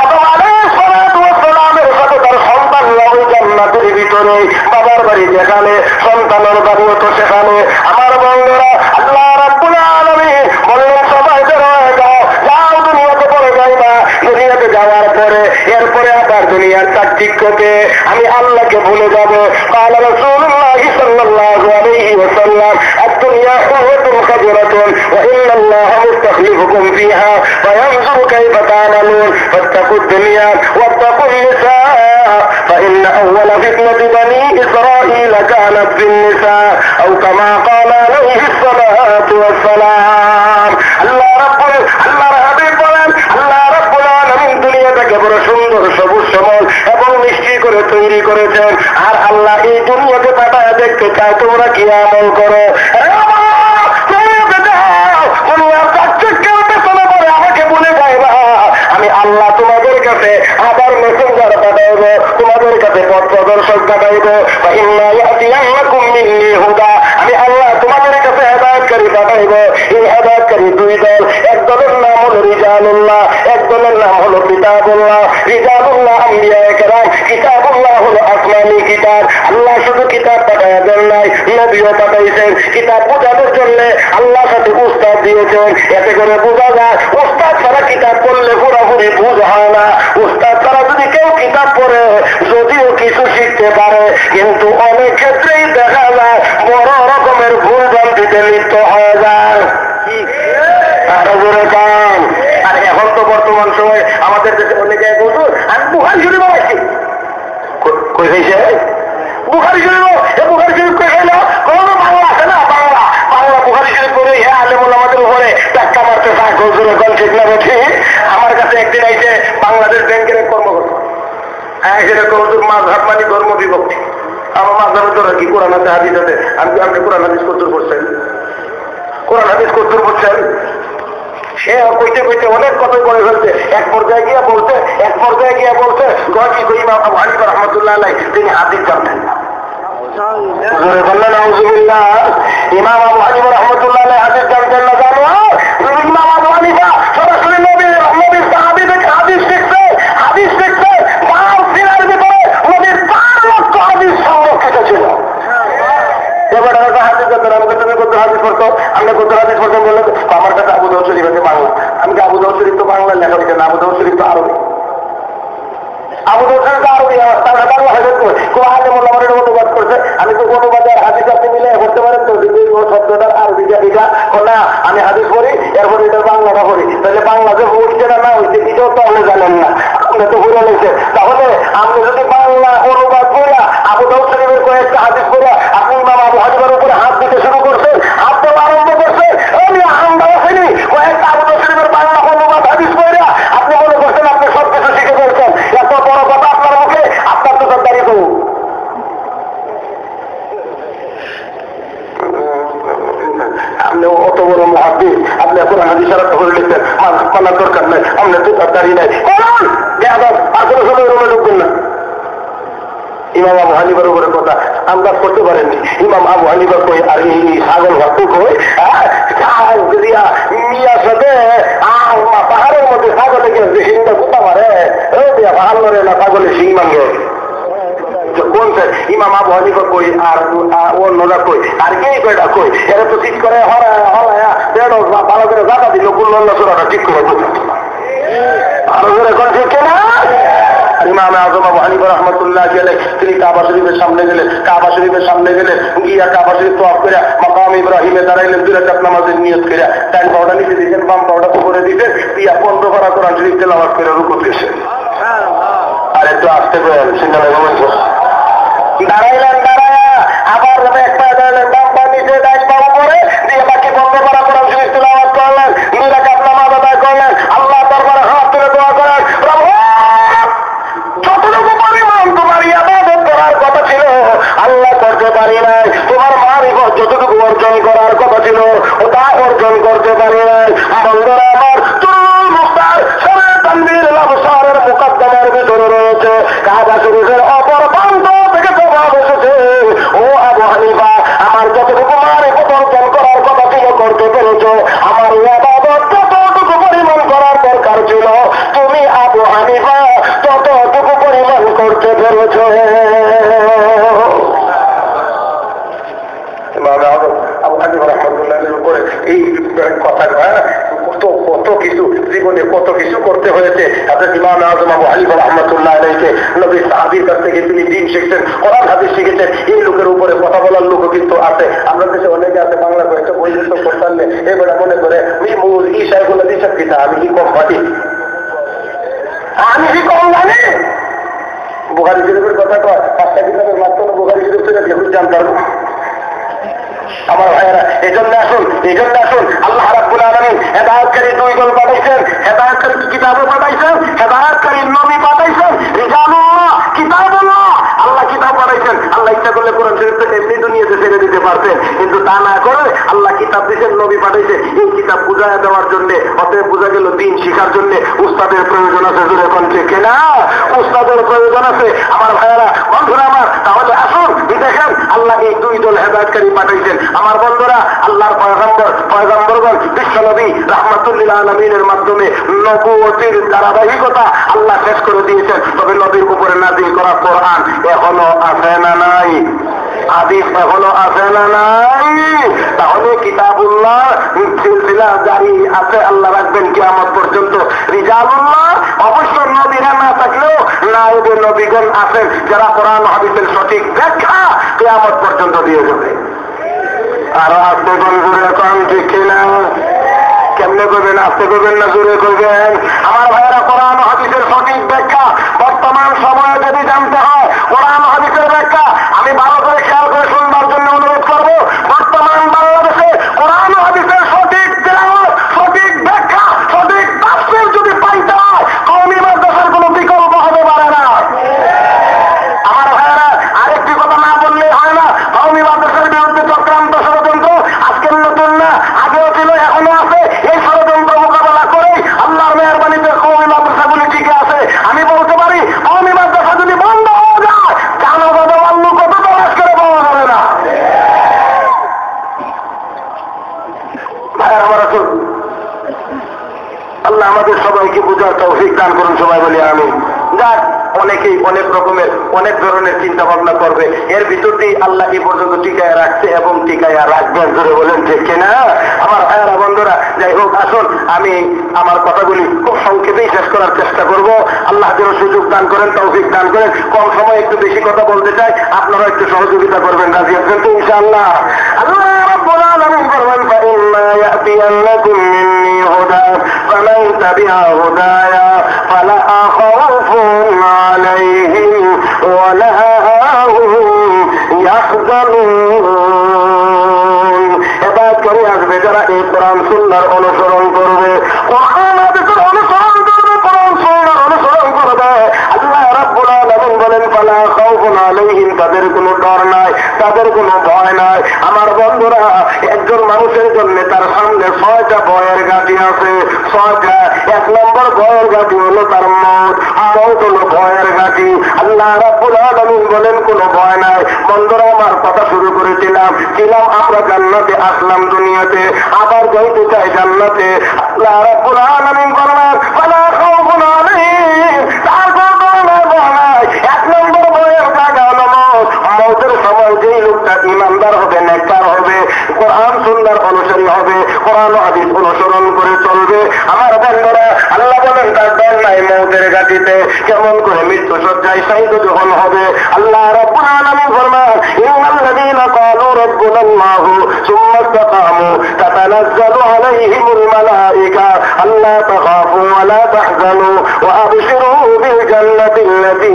আদম আলাইহিস সালাতু ওয়াস সালামের সাথে তার সন্তান ওই জান্নাতের ভিতরে, বাবার বাড়ি যেখানে সন্তানের বাড়িও তো সেখানে। আমার বন্ধুরা, আল্লাহ রাব্বুল আলামিন বললেন সবাই বের হয়ে যাও, যাও দুনিয়াতে পড়ে যাইবা। দুনিয়াতে যাওয়ার পরে এরপরে আবার দুনিয়ার চাকচিক্যকে আমি আল্লাহকে ভুলে যাব। قال رسول الله صلى الله عليه وسلم الدنيا حلوة خضرة وإن الله مستخلفكم فيها فينظر كيف تعملون فاتقوا الدنيا واتقوا النساء فإن أول فتنة بني إسرائيل كانت في النساء أو كما قال عليه الصلاة والسلام। الله رب العالمين বলেন, আল্লাহ রাব্বুল আলামিন দুনিয়াটাকে বড় সুন্দর সবুজ শ্যামল এবং মিষ্টি করে তৈরি করেছেন। আর আল্লাহ এই দুনিয়াতে পাঠায় দেখতে চায় তোমরা কি আমল করো। আমাকে বলে যাইবা, আমি আল্লাহ তোমাদের কাছে আবার মেসেঞ্জার পাঠাইব, তোমাদের কাছে পথ প্রদর্শক পাঠাইব। আমি আল্লাহ তোমাদের কাছে হেদায়েতকারী পাঠাইব। এই হেদায়েতকারী দুই দল, এক দলের নাম হলো রিজালুল্লাহ, এক দলের নাম হলো কিতাবুল্লাহ। রিজালুল্লাহ আম্বিয়ায়ে কেরাম, কিতাবুল্লাহ হলো আসমানি কিতাব। আল্লাহ শুধু কিতাব পাঠায় দেন নাই, নবীও পাঠাইছেন। কিতাব বোঝানোর জন্য আল্লাহ সাথে উস্তাদ দিয়েছেন, এতে করে বোঝা যায় উস্তাদ ছাড়া কিতাব পড়লে পুরোপুরি বুঝ হয় না। উস্তাদ ছাড়া যদি কেউ কিতাব পড়ে যদিও কিছু শিখতে পারে, কিন্তু অনেক ক্ষেত্রেই দেখা যায় বড় রকমের ভুল ভ্রান্তিতে লিপ্ত হয়ে যায়। আর এখন তো বর্তমান সময় আমাদের দেশে অনেক জায়গায় বলতো আমি বুখারী শরীফ বানাইছি, কই খাইছে বুখারী শরীফ, বুখারী শরীফ কই খাইল, কোন বাংলা আছে না, বাংলা বুখারী শরীফ করে আলেমুল আমাদের উপরে টাক্কা মারতে থাকো, ঠিক না ঠিক। আমার কাছে একদিন আইছে বাংলাদেশ ব্যাংকের কর্মকর্তা, মাযহাব মানে ধর্ম বিভক্তি। আমার মাযহাবের ধরে কি কোরআন আছে হাদিস আছে, আপনি কোরআন হাদিস কদ্দুর পড়ছেন, কোরআন হাদিস কদ্দুর পড়ছেন। সে কইতে কইতে অনেক কথাই বলে ফেলছে। এক পর্যায়ে গিয়ে বলছে ইমাম আবু হানিফা রাহমাতুল্লাহ আলাইহি তিনি হাদিস জানতেন না। ইমাম আবু হানিফা রাহমাতুল্লাহ আলাইহি হাদিস জানতেন না। জানো ইমাম আবু হানিফা সরাসরি নবীর সাহাবী থেকে হাদিস শিখছে। তার সিনার ভিতরে নবীর 4 লক্ষ হাদিস সংরক্ষিত ছিল। এবার হাদিস জানতেন, আমাকে তুমি কত হাদিস পড়তো, আমরা কত হাদিস পড়তাম বললে আমার কাছে আবু দাউদ শরীফ আছে বাংলা। আমি আবু দাউদ শরীফ তো বাংলা লেখা হয়েছে না, আবু দাউদ শরীফ তো আরবি। আবু দাউদ শরীফ তো আরবি, বাংলা হাজার আলেমুল অনুবাদ করছে। আমি তো অনুবাদে হাদিস আপনি মিলে করতে পারেন তো, শব্দটার আরবি এটা না, আমি হাদিস পড়ি এরপর এটার বাংলাটা পড়ি, তাহলে বাংলাতে হচ্ছে না না হচ্ছে এটাও তো আপনি জানেন না, আপনি তো ভুলে নিয়েছে। তাহলে আপনি যদি বাংলা অনুবাদ করিয়া আবু দাউদ শরীফের কয়েকটা হাদিস পড়িয়া আপনি ইমাম আবু হানিফার উপরে হাত দিতে শুরু করছেন, হাত দেওয়া আরম্ভ করছেন, কয়েকটা আবু দাউদ শরীফের বাংলা অনুবাদ হাদিস পড়িয়া আপনি মনে করছেন আপনি সবকিছু শিখে ফেলছেন। এত বড় কথা আপনার মুখে, আপনার তো দাঁড়িয়ে করুন আপনি অত বড় মুহাদ্দিস, আপনি কোরআন হাদিস সারা করে লিখতেন, মানার দরকার নাই, আপনার তো তার দাঁড়িয়ে নাই, কোরআন বেয়াদব, আর কোনো সময় রুমে ঢুকবেন না। ইমাম আবু হানিফার উপরে কথা আন্দাজ করতে পারেননি। ইমাম আবু হানিফা কই আর এই ছাগল ভাবু কই মিয়ার সাথে পাহাড়ের মধ্যে ছাগলে গিয়ে যে সিংটা কোথা মারে পাহাড় লড়ে না, ছাগলে সিং মাঙ্গে কোন ইমাম আবু হানিফা কই আর অন্যরা কই আর কে কয়টা কই, এরা তো ঠিক করে হলায়া ভালো করে জায়গা দিল কুল্লা সোরাটা ঠিক করে বুঝতো না। আরো করে কোন ঠিক কেনা ইমাম আজম আবু হানিফা রহমতুল্লাহ গেলে তিনি কাবা শরীফের সামনে গেলেন, কাবা শরীফের সামনে গেলেন গিয়া কাবা শরীফ তোয়াফ করে মাকাম ইব্রাহিমে দাঁড়াইলেন, 2 রাকাত নামাজের নিয়ত করে ডান পাওটা নিচে দিয়েছেন, বাম পাওটা উপরে দিতেন, দিয়া 15 পারা কোরআন শরীফ তেলাওয়াত করে রুকু দিয়েছেন। আর একটু আসতে করেন চিন্তা দাঁড়াইলেন, দাঁড়ায়া আবার এক পা দাঁড়ালেন, বাম পা নিচে ডান পা উপরে দিয়ে বাকি 15 পারা কোরআন শরীফ তেলাওয়াত করলেন, 2 রাকাত নামাজ আদায় করলেন, আল্লাহ দরবারে হাত তুলে দোয়া করেন, প্রভু যতটুকু পরিমাণ তোমার ইবাদত করার কথা ছিল আল্লাহ করতে পারি নাই, তোমার মারিফত যতটুকু অর্জন করার কথা ছিল ওটা অর্জন করতে পারি নাই। বন্ধুরা আমার তুরুল মুখতার সরে তানবীর আবসারের মুকদ্দমার ভিতরে রয়েছে কাবা শরীফের অপর প্রান্ত থেকে জবাব এসেছে, ও আবু হানিফা আমার যতটুকু মারিফত অর্জন করার কথা ছিল করতে পেরেছো, আমার ইবাদত যতটুকু পরিমাণ করার দরকার ছিল তুমি আবু হানিফা ততটুকু পরিমাণ করতে পেরেছ। আবু হানিফা রাহমাতুল্লাহির উপরে এই কথা কত কিছু জীবনে কত কিছু করতে হয়েছে। হযরত ইমাম আযম আবু হানিফা রাহমাতুল্লাহ আলাইহি নবী সাহাবীর কাছ থেকে তিনি দ্বীন শিখছেন, কোরআন হাদিস শিখেছেন। এই লোকের উপরে কথা বলার লোকও কিন্তু আছে, আমরা দেশে অনেকে আছে বাংলা কয়েকটা বই করতে পারলে এবারে মনে করে মিমুল ঈশাগুলো দিশা পিতা আমি কি কম পারি, আমি কি কম জানি। বুখারী শরীফের কথা কয় 5টা কিতাবের মাধ্যমে বুখারী শরীফ থেকে বেহুদ জানতাম। আমার ভাইয়েরা এজন্য আসুন আল্লাহ রাব্বুল আলামিন হেদায়েতকারী 2 দল পাঠাইছেন, হেদায়েতকারী কিতাবও পাঠাইছেন, হেদায়েতকারী নবী পাঠাইছেন, রিজালুল্লাহ কিতাবুল্লাহ, আল্লাহ কিতাব পাঠাইছেন। আল্লাহ ইচ্ছা করলে কোরআন শরীফ থেকে এমনি দুনিয়াতে ছেড়ে দিতে পারতেন, কিন্তু তা না করে আল্লাহ কিতাব দিয়েছেন, নবী পাঠাইছেন এই কিতাব বুঝায় দেওয়ার জন্য। অতএব বোঝা গেল দ্বীন শিখার জন্য উস্তাদের প্রয়োজন আছে, জোরে কোন ঠিক না উস্তাদের প্রয়োজন আছে। আমার ভাইয়েরা বন্ধুরা আমার, তাহলে আসুন দেখেন আল্লাহ এই 2 দল হেদায়েতকারী পাঠাইছেন। আমার বন্ধুরা আল্লাহর পয়গম্বরগণ বিশ্বনবী রাহমাতুল্লিল আলামিনের মাধ্যমে নবুয়তির ধারাবাহিকতা আল্লাহ শেষ করে দিয়েছেন। তবে নবীর উপরে নাযিল করা কোরআন এখনো আছে না নাই, হাদিস এখনো আছে না নাই, তাহলে কিতাবুল্লাহ সিলসিলা জারি আছে, আল্লাহ রাখবেন কিয়ামত পর্যন্ত। রিজালুল্লাহ অবশ্য নবীরা না থাকলেও নায়েবে নবীগণ আছেন যারা কোরআন হাদিসের সঠিক ব্যাখ্যা কিয়ামত পর্যন্ত দিয়ে যাবে। আরো আস্তে জোরে কম ঠিক কিনা, কেমনে করবেন, আস্তে করবেন না জোরে করবেন। আমার ভাইয়েরা কোরআন হাদিসের সঠিক ব্যাখ্যা বর্তমান সময়ে যদি জানতে হয়, কোরআন হাদিসের ব্যাখ্যা আমি ভালো করে খেয়াল করে শুনবার জন্য অনুরোধ করবো। বর্তমান বাংলাদেশে কোরআন হাদিসের সঠিক তেলাওয়াত, সঠিক ব্যাখ্যা, সঠিক তাফসীর যদি পাইতে হয় কওমি মাদ্রাসার কোনো বিকল্প হতে পারে না। আমার ভাইয়েরা আরেকটি কথা না বললে হয় না, কওমি মাদ্রাসার বিরুদ্ধে চক্রান্ত ষড়যন্ত্র আজকের নতুন না, আগেও ছিল এখনো আছে। এই ষড়যন্ত্র মোকাবেলা করে আল্লাহর মেহেরবানিতে কওমি মাদ্রাসাগুলি টিকে আছে। আমি বলতে পারি কওমি মাদ্রাসা যদি বন্ধ হয়ে যায় জানাজাদা আল্লু কত তলাশ করে পাওয়া যাবে না। ভাইয়ের আমার আসুন, আল্লাহ আমাদের সবাইকে বুঝার তৌফিক দান করুন, সবাই বলি আমিন। যাক, অনেকেই অনেক রকমের অনেক ধরনের চিন্তা ভাবনা করবে, এর ভিতর দিয়ে আল্লাহ এই পর্যন্ত টিকায় রাখছে এবং টিকায় রাখবেন, ধরে বলেন ঠিক কিনা আমার ভাইয়েরা বন্ধুরা। যাই হোক, আসুন আমি আমার কথাগুলি খুব সংক্ষেপেই শেষ করার চেষ্টা করব। আল্লাহ যেন সুযোগ দান করেন, তৌফিক দান করেন। কম সময় একটু বেশি কথা বলতে চাই, আপনারা একটু সহযোগিতা করবেন, রাজি আছেন তো ইনশাআল্লাহ? আল্লাহ রাব্বুল আলামিন বলেন ফাইন্না ইয়াতিয়ান্নাকুম মিন্নি হুদা ফামান তাবিআ হুদায়া ফালা খাউফুন আলাইহিম ওয়ালা হুম ইয়াহজানুন। হেদায়েত করে আসবে যারা এই কোরআন সুন্নাহর অনুসরণ করবে, কোরআন হাদিসের অনুসরণ করবে, কোরআন সুন্নাহর অনুসরণ করবে। আল্লাহ রাব্বুল আলামিন বলেন ফালা খাউফুন আলাইহিম, তাদের কোনো ডর নাই, তাদের কোনো ভয় নাই। আমার বন্ধুরা, একজন মানুষের জন্য তার সামনে 6টা ভয়ের ঘাঁটি আছে, 6টা। 1 নম্বর ভয়ের ঘাঁটি হলো তার মওত। মওত হলো ভয়ের ঘাঁটি। আল্লাহ রাব্বুল আলামিন বলেন কোনো ভয় নাই। বন্ধুরা আমার কথা শুরু করেছিলাম, আমরা জান্নাতে আসলাম দুনিয়াতে, আবার যাইতে চাই জান্নাতে। আল্লাহ রাব্বুল আলামিন বলেন ওয়ালা খাউফুন আলাইহিম, তারপর ভয় নাই। 1 নম্বর ভয়ের জায়গা হলো মওত। মওতের সময় যেই লোকটা ঈমানদার হবে, নেককার হবে, কোরআন সুন্নাহর অনুসারী হবে, কোরআন ও হাদিস অনুসরণ করে চলবে, আমার বন্ধুরা আল্লাহ বলেন তার ডর নাই মওতের ঘাঁটিতে। কেমন করে মৃত্যু সজ্জায় শায়িত যখন হবে, আল্লাহ রাব্বুল আলামিন ফরমান ইন্নাল্লাযীনা ক্বালু রাব্বুনাল্লাহু সুম্মা ইসতাকামু তাতানাজ্জালু আলাইহিমুল মালায়েকা আল্লা তাখাফু ওয়া লা তাহজানু ওয়া আবশিরু বিল জান্নাতিল্লাতী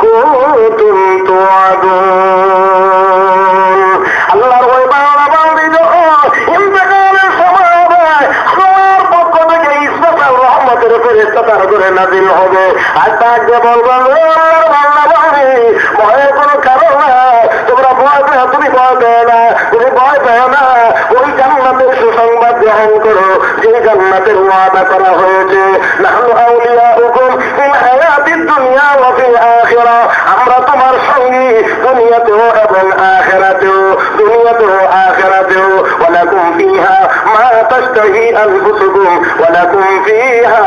কুনতুম তুআদুন। আল্লাহর ওই বান্দা বান্দি যখন ইন্তেকালের সময় হবে, আমার পক্ষ থেকে স্পেশাল রহমতের ফেরেশতা তার করে নাযিল হবে। আর তাকে বলবেন আল্লাহর বান্দা বান্দি, ভয়ের কোনো কারণ নাই, তোমরা ভয় পেও, তুমি ভয় পেও না, তুমি ভয় পেও না। ওই জান্নাতের সুসংবাদ গ্রহণ করো, যে জান্নাতের ওয়াদা করা হয়েছে। নাহনু আউলিয়াউকুম ফিল হায়াতিদ দুনিয়া ওয়া ফিল আখিরা, আমরা তোমার সঙ্গী দুনিয়াতেও এবং আখিরাতেও, দুনিয়াতেও আখিরাতেও। ওয়া লাকুম ফিহা মা তাশতাহি আনফুসুকুম ওয়া লাকুম ফিহা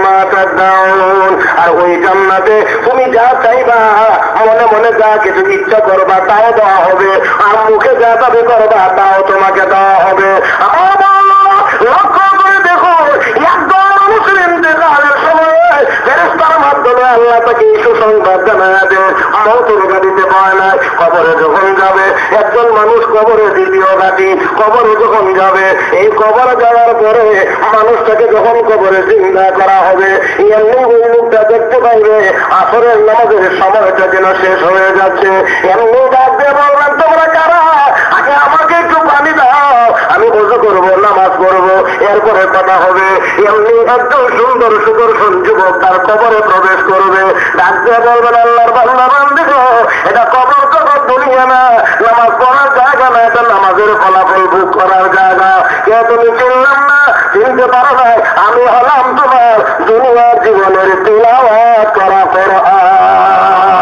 মা তাদউন। আর ওই জান্নাতে তুমি যা চাইবা, মনে মনে যা কিছু ইচ্ছা করবা তাও দেওয়া হবে, আর মুখে যা দাবি করবা তাও তোমাকে দেওয়া হবে। লক্ষ্য করে দেখো, একদম মুসলিম ইন্তেকালের সময় ফেরেশতার মাধ্যমে আল্লাহ তাকে সুসংবাদ জানায় দেন। মওতের ঘাঁটিতে ভয় নাই। কবরে যখন যাবে একজন মানুষ, কবরে দ্বিতীয় ঘাঁটি, কবরে যখন যাবে, এই কবরে যাওয়ার পরে মানুষটাকে যখন কবরে জিন্দা করা হবে, এমনি ওই লোকটা দেখতে পাইবে আসরের নামাজের সময়টা যেন শেষ হয়ে যাচ্ছে। এমনি ডাক দিয়ে বলবেন তোমরা কারা, আগে আমাকে একটু পানি দাও, আমি ওযু করবো, নামাজ পড়বো, এরপরে কথা হবে। এমনি একদম সুন্দর সুদর্শন যুবক তার কবরে প্রবেশ করবে। ডাক দিয়ে বলবেন আল্লাহর বান্দা বান্দি গো, এটা কবর কবর দুনিয়া না, নামাজ পড়ার জায়গা না, এটা নামাজের ফলাফল ভোগ করার জায়গা। কে তুমি চিনলাম না, চিনতে পারো না, আমি হলাম তোমার দুনিয়ার জীবনের তিলাওয়াত করা কোরআন।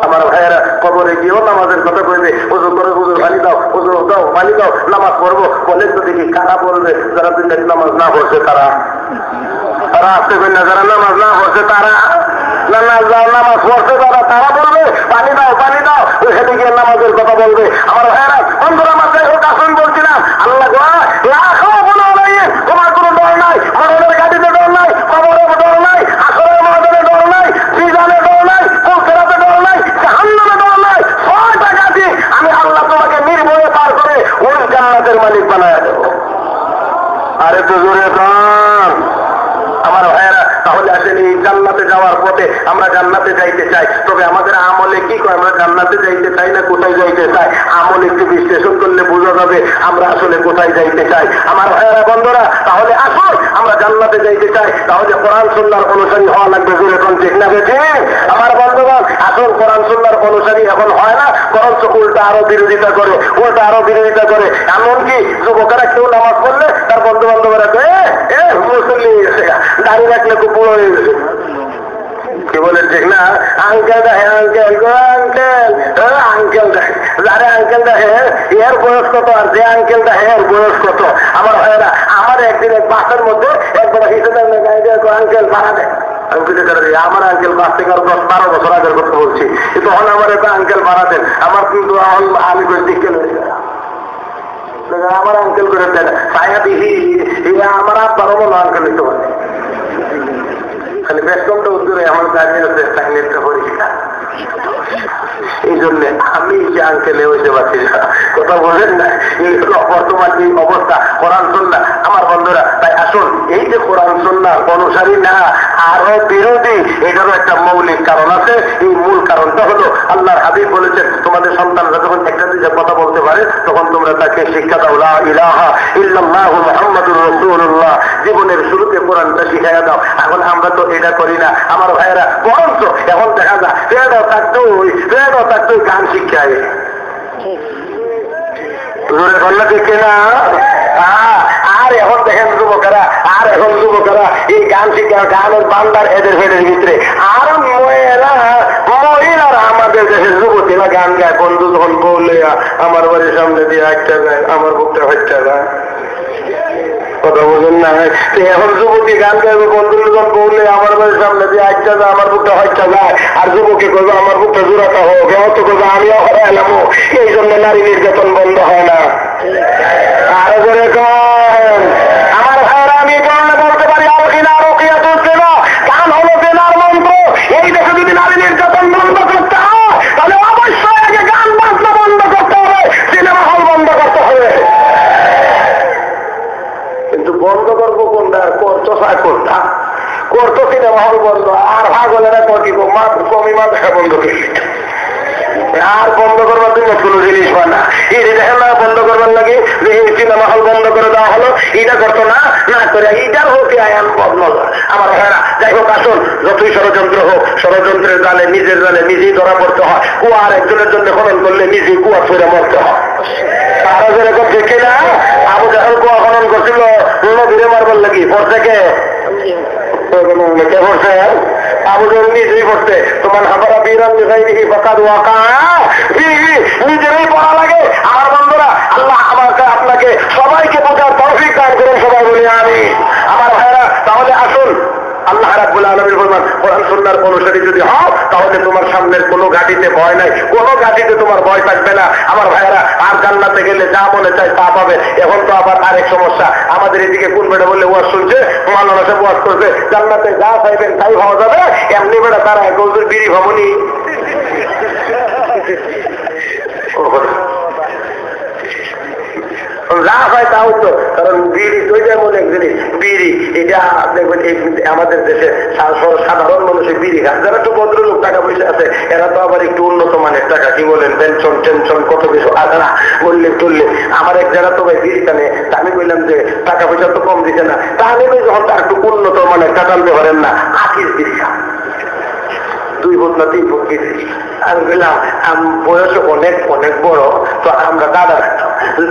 আমার ভাইয়েরা কবরে গিয়েও নামাজের কথা কইবে, ওযু করে ওযুর পানি দাও, ওযু দাও পানি দাও, নামাজ পড়বো বলে তো দেখি কারা বলবে যারা দিনের নামাজ না পড়ছে তারা, তারা আসতে পারে না, যারা নামাজ না পড়ছে তারা, নামাজ পড়ছে তারা বলবে পানি দাও পানি দাও, ওই সেদিকে গিয়ে নামাজের কথা বলবে। আমার ভাইয়েরা বন্ধুরা মাথায় ওটা শুন বলছিলাম, আল্লাহ তোমার কোনো ডর নাই, মরণের ঘাটিতে ডর নাই, কবরের ডর নাই, আসরের ময়দানে ডর নাই, মিজানের ডর নাই, পুলসিরাতে ডর নাই, জাহান্নামে ডর নাই। 6টা ঘাটি আমি আল্লাহ তোমাকে নির্ভয়ে পার করে ওই জান্নাতের মালিক বানায় দেব। আরে তো জোরে কান আমার ভাইয়েরা। তাহলে আসলে এই জান্নাতে যাওয়ার পথে আমরা জান্নাতে যাইতে চাই, তবে আমাদের আমলে কি করে আমরা জান্নাতে যাইতে চাই না কোথায় যাইতে চাই? আমল একটু বিশ্লেষণ করলে বোঝা যাবে আমরা আসলে কোথায় যাইতে চাই। আমার ভাইয়েরা বন্ধুরা, তাহলে আসুন আমরা জান্নাতে যাইতে চাই, তাহলে কোরআন সুন্নাহর অনুসারী হওয়া লাগবে। জোরে কোন ঠিক না বেশি? আমার বন্ধুগণ আসুন, কোরআন সুন্নাহর অনুসারী এখন হয় না, বরঞ্চ উল্টা আরো বিরোধিতা করে, উল্টা আরো বিরোধিতা করে। এমনকি যুবকেরা কেউ নামাজ পড়লে তার বন্ধু বান্ধবরা মুসল্লি গেছে, দাঁড়িয়ে রাখলে খুব বুড়ো হয়ে গেছে, কি বলে ঠিক না? আঙ্কেল দেখে, আঙ্কেল আঙ্কেল আঙ্কেল দেখে, যারে আঙ্কেল দেখে এর বয়স কত, আর যে আঙ্কেল দেখে এর বয়স কত। আমার ভাইয়েরা, আমার একদিন এক বাসের মধ্যে একবার হিসেবে আঙ্কেল ভাড়া দেয়, আমার আঙ্কেল 5 থেকে 10-12 বছর আগের কথা বলছি, তখন আমার একটা আঙ্কেল ভাড়া দেন, আমার কিন্তু আমি দিকে আমার আঙ্কেল করে দেন, ছায়া দিহি আমার আব্বারও বলো আঙ্কেল নিতে পারে, খালি বেশকমটা উত্তরে আমার দাঁড়িয়ে আছে চাকরিটা পরীক্ষা। এই জন্যে আমি যে আঙ্কেলে হইতে পারছি না, কথা বলেন না। এই বর্তমান এই অবস্থা কোরআন সুন্নাহ আমার বন্ধুরা। তাই আসুন, এই যে কোরআন সুন্নাহ অনুসারী না আরো বিরোধী, এটারও একটা মৌলিক কারণ আছে। এই মূল কারণটা হলো আল্লাহর হাবিব বলেছেন, তোমাদের সন্তানরা যখন একটা দুইটা কথা বলতে পারে তখন তোমরা তাকে শিক্ষা দাও লা ইলাহা ইল্লাল্লাহু মুহাম্মাদুর রাসূলুল্লাহ, জীবনের শুরুতে কোরআনটা শিখাইয়া দাও। এখন আমরা তো এটা করি না আমার ভাইয়েরা, বরঞ্চ এখন দেখা যায় ফেরাও থাকতো গান শিক্ষায়, জোরে করলে দেখে না। আর এখন দেখেন যুবকেরা, আর এখন যুবকেরা এই গান শিক্ষা গানের বান্দার এদের ফেদের ভিতরে, আর মহিলারা আমাদের দেশের যুবতীরা গান গায়, বন্ধু যখন বললে আমার বাড়ির সামনে দিয়ে একটা যায়, আমার বুকটা হচ্ছে যায়, কথা বলেন না। এখন যুবতী গান গাইবে, বন্ধু যখন বললে আমার বাড়ির সামনে দিয়ে একটা যায়, আমার বুকটা হচ্ছে যায়, আর যুবকে করবে আমার বুকটা জোড়াটা হোক, এমন তো করবে আমিও হরে এলাম। এই জন্য নারী নির্যাতন বন্ধ হয় না। আরো জোরে কন আমার ভাইরা, আমি বলতে পারি গান হলো জেনার মন্ত্র। এই দেশে যদি নারী নির্যাতন বন্ধ করতে হয় তাহলে অবশ্যই আগে গান বাজনা বন্ধ করতে হবে, সিনেমা হল বন্ধ করতে হবে। কিন্তু বন্ধ করবো কোনটা? করতো কোনটা? করতো সিনেমা হল বন্ধ, আর ভাগলেরা কি কমি মাথা বন্ধ করে আর বন্ধ করবার জন্য কোনো জিনিস হয় না। এই দেখেন না বন্ধ করবার লাগে যে এই সিনেমা হল বন্ধ করে দেওয়া হলো, এটা করতো না না করে এইটার হোক আয়ান বদল। আমার ভাইরা যাই হোক, আসুন যতই ষড়যন্ত্র হোক, ষড়যন্ত্রের জালে নিজের জালে নিজেই ধরা পড়তে হয়। কুয়া আর একজনের জন্য খনন করলে নিজেই কুয়া ছুঁড়ে মরতে হয়। আরো যেরকম দেখে না আবু জাহেল কুয়া খনন করছিল নবীরে মারবার লাগি, পড়ছে কে? কে পড়ছে? আবু জাহেল নিজেই পড়ছে। তোমার হাবারা বিরাম নিজাইহি ফাকাদ ওয়াকা, নিজেরই পড়া লাগে। আমার বন্ধুরা, আল্লাহ আমাকে আপনাকে সবাইকে বোঝার তৌফিক দান করেন, সবাই বলি আমিন। আমার ভাইরা, তাহলে আসুন আল্লাহ রাব্বুল আলামিন ফরমান, কোরআন সুন্নাহর অনুসারী যদি হও তাহলে তোমার সামনের কোনো ঘাটিতে ভয় নাই, কোনো ঘাটিতে তোমার ভয় থাকবে না। আমার ভাইরা, আর জান্নাতে গেলে যা মনে চায় তা পাবে। এখন তো আবার আরেক সমস্যা, আমাদের এদিকে কোন বেড়া বললে ওয়াজ শুনছে, মাওলানা সাহেব ওয়াজ করছে, জান্নাতে যা চাইবেন তাই পাওয়া যাবে। এমনি বেড়া তারা গজুর বিড়ি ভাবনি যা হয় তা হতো, কারণ বিড়ি দুইটার মধ্যে জিনিস বিড়ি, এটা দেখবেন আমাদের দেশে সাধারণ মানুষের বিড়ি খান, যারা একটু ভদ্রলোক টাকা পয়সা আছে এরা তো আবার একটু উন্নত মানের টাকা, কি বলেন, পেনশন টেনশন কত কিছু আছে না, বললে টললে। আমার এক যারা তো ভাই বিড়ি টানে, আমি বললাম যে টাকা পয়সা তো কম দিচ্ছে না, তাহলে যখন তার একটু উন্নত মানের টাকা আনতে পারেন না, আখির বিড়ি খান, 2 ফুট না 3 ফুট গেছি। আমি বললাম বয়স অনেক অনেক বড়, তো আমরা দাদা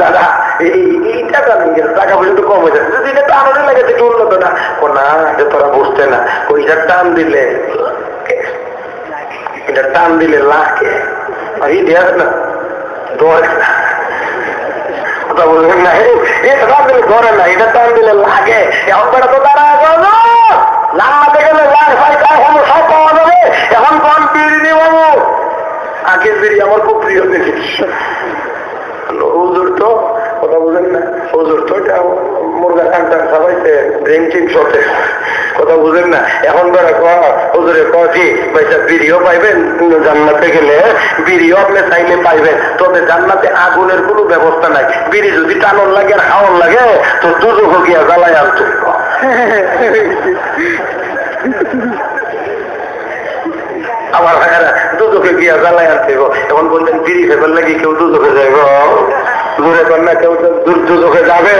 দাদা এই টাকা নিয়ে গেছে, টাকা পয়সা তো কম হয়ে যাচ্ছে, যদি এটা তো আনন্দ লাগে একটু উন্নত না, না যে তোরা বুঝতে না, পয়সা টান দিলে এটা টান দিলে লাগে দেখ না, দোয়ার কথা বলবেন না, এটা টান দিলে ধরে না, এটা টান দিলে লাগে। এখন বেড়া তো তারা জান্নাতে গেলে সব পাওয়া যাবে। এখন কোন বিড়ি নিব? আগের বিড়ি আমার খুব প্রিয় জিনিস। হুজুর তো কথা বলেন না, হুজুর তো এটা মুরগা টান সবাইতে ড্রিঙ্কিং শটে, কথা বুঝেন না। এখন বেড়া হুজুরে কী পয়সা বিড়িও পাইবেন, জান্নাতে গেলে বিড়িও আপনি চাইলে পাইবেন, তবে জান্নাতে আগুনের কোনো ব্যবস্থা নাই। বিড়ি যদি টানন লাগে আর খাওয়ান লাগে তো দুজো গিয়া জ্বালায় আনতো। আমার ভাইয়েরা দুজকে গিয়া জ্বালায় আনতে গো। এখন বলছেন বিড়ি খেবার লাগে কেউ দুজকে যাইব, দূরে কর না, কেউ দুজকে যাবে,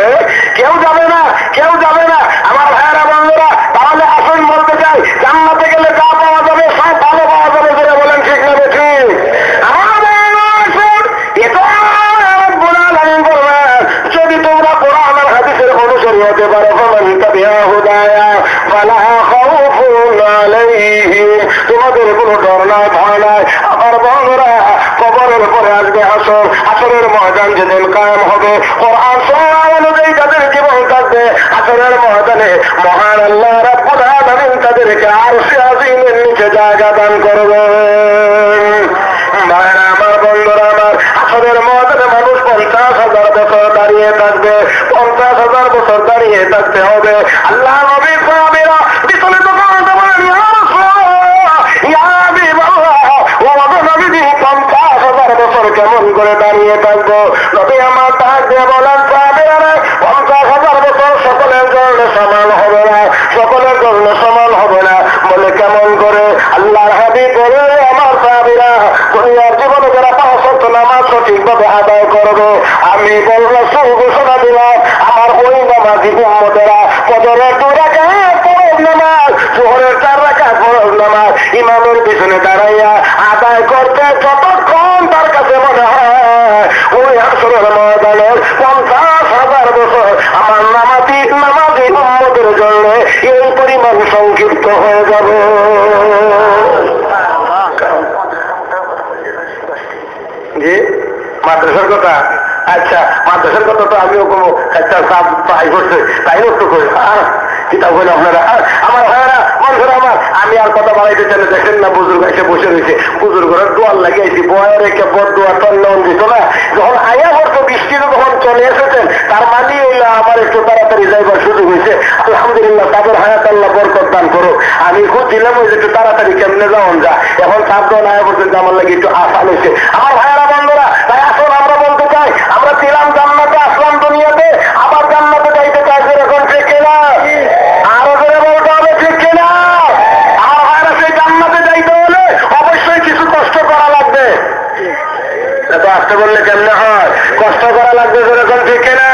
কেউ যাবে না, কেউ যাবে না। আমার ভাইয়েরা বন্ধুরা, তাহলে আসুন বলতে চাই, জান্নাতে গেলে যা পাওয়া যাবে সব ভালো পাওয়া যাবে, যেটা বলেন ঠিক নেবে ঠিক। যদি তোমরা কোরআন আর হাদিসের অনুসারী হতে পারো, তোমাদের কোনো ডর নাই, ভয় নাই। আমার বন্ধুরা, কবরের পরে আসবে হাসর, হাসরের ময়দান যেদিন কায়েম হবে, কোরআন সুন্নাহ অনুযায়ী তাদের জীবন থাকবে। হাসরের ময়দানে মহান আল্লাহ রাব্বুল আলামিন তাদেরকে আরশে আযীমের নিচে জায়গা দান করবেন। ভাইরা আমার, বন্ধুরা আমার, হাসরের ময়দানে মানুষ 50,000 বছর দাঁড়িয়ে থাকবে, 50,000 বছর দাঁড়িয়ে থাকতে হবে। আল্লাহ নবী সাহাবীরা পিছনে তো কাঁদতে বলেন, ইয়া রাসূলুল্লাহ, ইয়া হাবিবাল্লাহ, ওয়া নবী 50,000 বছর কেমন করে দাঁড়িয়ে থাকবো? নবী আমার ডাক দিয়ে বলেন, সাহাবীরা 50,000 বছর সকলের জন্য সমান হবে না, সকলের জন্য সমান হবে না। বলে কেমন করে? আল্লাহর হাবিব বলে, আমার সাহাবীরা দুনিয়ার জীবনে যারা 5 ওয়াক্ত নামাজ সঠিকভাবে আদায় করবে, আমি বললাম ঘোষণা দিলাম, আমার ওই নামাজি উম্মতেরা ফজরের 2 রাকাত ফরজ নামাজ, যোহরের 4 রাকাত ফরজ নামাজ ইমামের পিছনে দাঁড়াইয়া আদায় করতে যতক্ষণ তার কাছে মনে হয়, ওই হাসরের ময়দানের জান্নাতি নামাজি উম্মতের জন্য এই পরিমাণ সংক্ষিপ্ত হয়ে যাবে। জি মাদ্রাসার কথা, আচ্ছা মাদ্রাসার কথা তো আমিও কোনো একটা সাপ পাই করছে, তাই একটু করি কিতাব বলে আপনারা আমার ভাইয়েরা বন্ধুরা আমার, আমি আর কথা বাড়াইতে চাইলে দেখেন না বুজুর্গ এসে বসে রয়েছে, বুজুর্গরা দোয়ার লাগিয়েছি, বয়ের রেখে বড় দোয়ার টন্ডন দিত না, যখন আয়া করতো বৃষ্টিতে তখন চলে এসেছেন, তার মানে হইলো আমার একটু তাড়াতাড়ি যাইবার সুযোগ হয়েছে। আলহামদুলিল্লাহ তাদের হায়াত আল্লাহ বরকত দান করো। আমি খুব দিলাম ওই যে একটু তাড়াতাড়ি কেমনে যাওয়ান যা, এখন সাবধান আয়া পর্যন্ত আমার লাগে একটু আসান হয়েছে। আমার ভাইয়েরা বন্ধুরা, তাই আসুন আমরা বলতে চাই, আমরা ছিলাম জান্নাতে, আসলাম দুনিয়াতে, আবার জান্নাতে যাইতে চাই, যেরকম ঠিক কিনা আরো করে বলতে হবে ঠিক কিনা। আমার ভাইয়েরা সেই জান্নাতে যাইতে হলে অবশ্যই কিছু কষ্ট করা লাগবে, এত আসতে বললে কেমনে হয়, কষ্ট করা লাগবে, যেরকম ঠিক কিনা।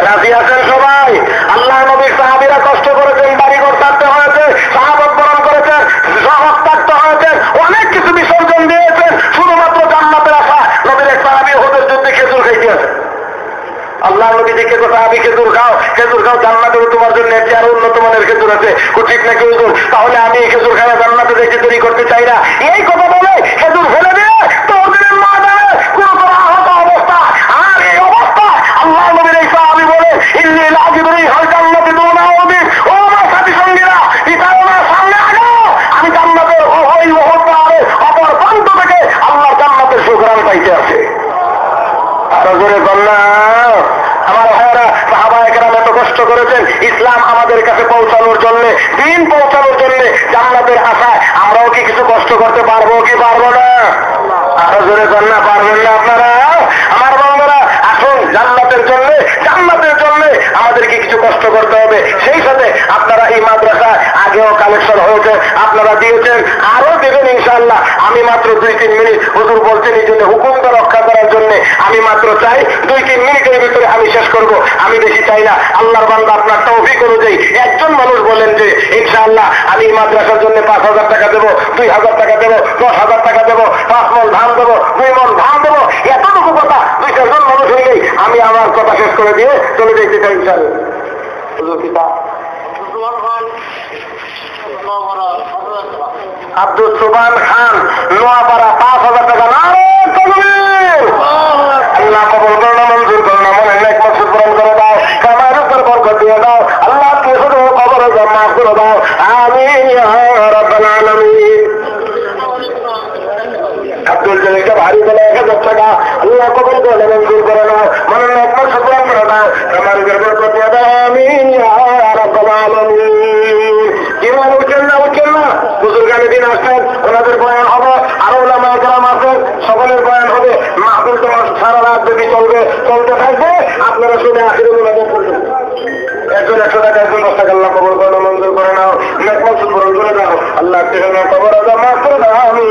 রাজি আছেন সবাই? আল্লাহ নবীর সাহাবীরা কষ্ট করেছেন, বাড়িঘর থাকতে হয়েছে, শাহাদাত বরণ করেছেন, জহর থাকতে হয়েছে, অনেক কিছু বিসর্জন দিয়েছেন শুধুমাত্র জান্নাতের আশা। নবীর এক সাহাবী ওদের যুদ্ধে খেজুর খাইতে আছে, আল্লাহ নবী দিকে কথা আমি খেজুর খাও, খেজুর খাও, জান্নাতে তোমার জন্য একটি আরো উন্নত মানের খেজুর আছে। ঠিক নাকি হুজুর? তাহলে আমি এই খেজুর খাওয়া জান্নাতে দেখে তৈরি করতে চাই না। এই কথা বলে খেজুর ফেলে দিয়ে তো ওদের ময়দানে গুরুতর আহত অবস্থা। আর এই অবস্থা আল্লাহ নবীর এই সাহাবী বলে ইন্নী লাজিবুরি হাল জান্নাতে দুনা ওয়াদি, ও আমার সাথী সঙ্গীরা, পিতাও না সামনে আগাও, আমি জান্নাতের ওই মুহূর্তে আরে অপর প্রান্ত থেকে আল্লাহর জান্নাতের সুঘ্রাণ পাইতে আছে। আমার ভাইয়েরা, সাহাবায়ে কেরাম এত কষ্ট করেছেন ইসলাম আমাদের কাছে পৌঁছানোর জন্য, দিন পৌঁছানোর জন্য, জান্নাতের আশায়। আমরাও কি কিছু কষ্ট করতে পারবো কি পারবো না? আরো জোরে কন্যা পারবেন না আপনারা? আমার বন্ধুরা আসুন, জান্নাতের জন্য, জান্নাতের জন্য আমাদেরকে কিছু কষ্ট করতে হবে। সেই সাথে আপনারা এই মাদ্রাসা আগেও কালেকশন হয়েছে, আপনারা দিয়েছেন, আরো দেবেন ইনশাআল্লাহ। আমি মাত্র 2-3 মিনিট, হুজুর বলছেন এই জন্য হুকুমটা রক্ষা করার জন্য আমি মাত্র চাই 2-3 মিনিটের ভিতরে আমি শেষ করব, আমি বেশি চাই না। আল্লাহর বান্দা আপনার তৌফিক অনুযায়ী একজন মানুষ বলেন যে ইনশাআল্লাহ আমি এই মাদ্রাসার জন্য 5,000 টাকা দেবো, 2,000 টাকা দেবো, 10,000 টাকা দেবো, 5 মণ ধান দেবো, 2 মণ ধান দেবো, এতটুকু কথা 2-4 জন মানুষ হইলেই আমি আমার কথা শেষ করে দিয়ে চলে যেতে চাই ইনশাআল্লাহ। হুজুর পিতা আব্দুল সুবহান খান নোয়াপাড়া 5,000 টাকা। আল্লাহ কবুল করো না, মঞ্জুর করো না, মনে নেক মকসুদ পূরণ করে দাও, কামার উপর বরকত দিয়ে দাও, আল্লাহ কে শুধু কবর মাফ করে দাও, আমিন ইয়া রাব্বাল আলামিন। আব্দুল জলিলকে ভারী বলে 1,000 টাকা, আল্লাহ কবুল করে মঞ্জুর করে নাও, মনে নেক মকসুদ পূরণ করে দাও, কামার উপর বরকত দিয়ে দাও, আমিন ইয়া রাব্বাল আলামিন। ইমান উঠেন না, উঠেন না, বুজুর্গানি দিন আসছেন, ওনাদের বয়ান হবে, আরো ওলামায়ে কেরাম আছেন, সকলের বয়ান হবে, মাহফিল তো সারা রাত যদি চলবে, চলতে থাকবে, আপনারা শুনে আখিরে মোনাজাত করবেন। একজন 100 টাকা, একজন 10 টাকা, আল্লাহ কবুল করে মঞ্জুর করে নাও, নেক মকসুদ পূরণ করে দাও, আল্লাহ কবর মাফ করে দাও, আমিন।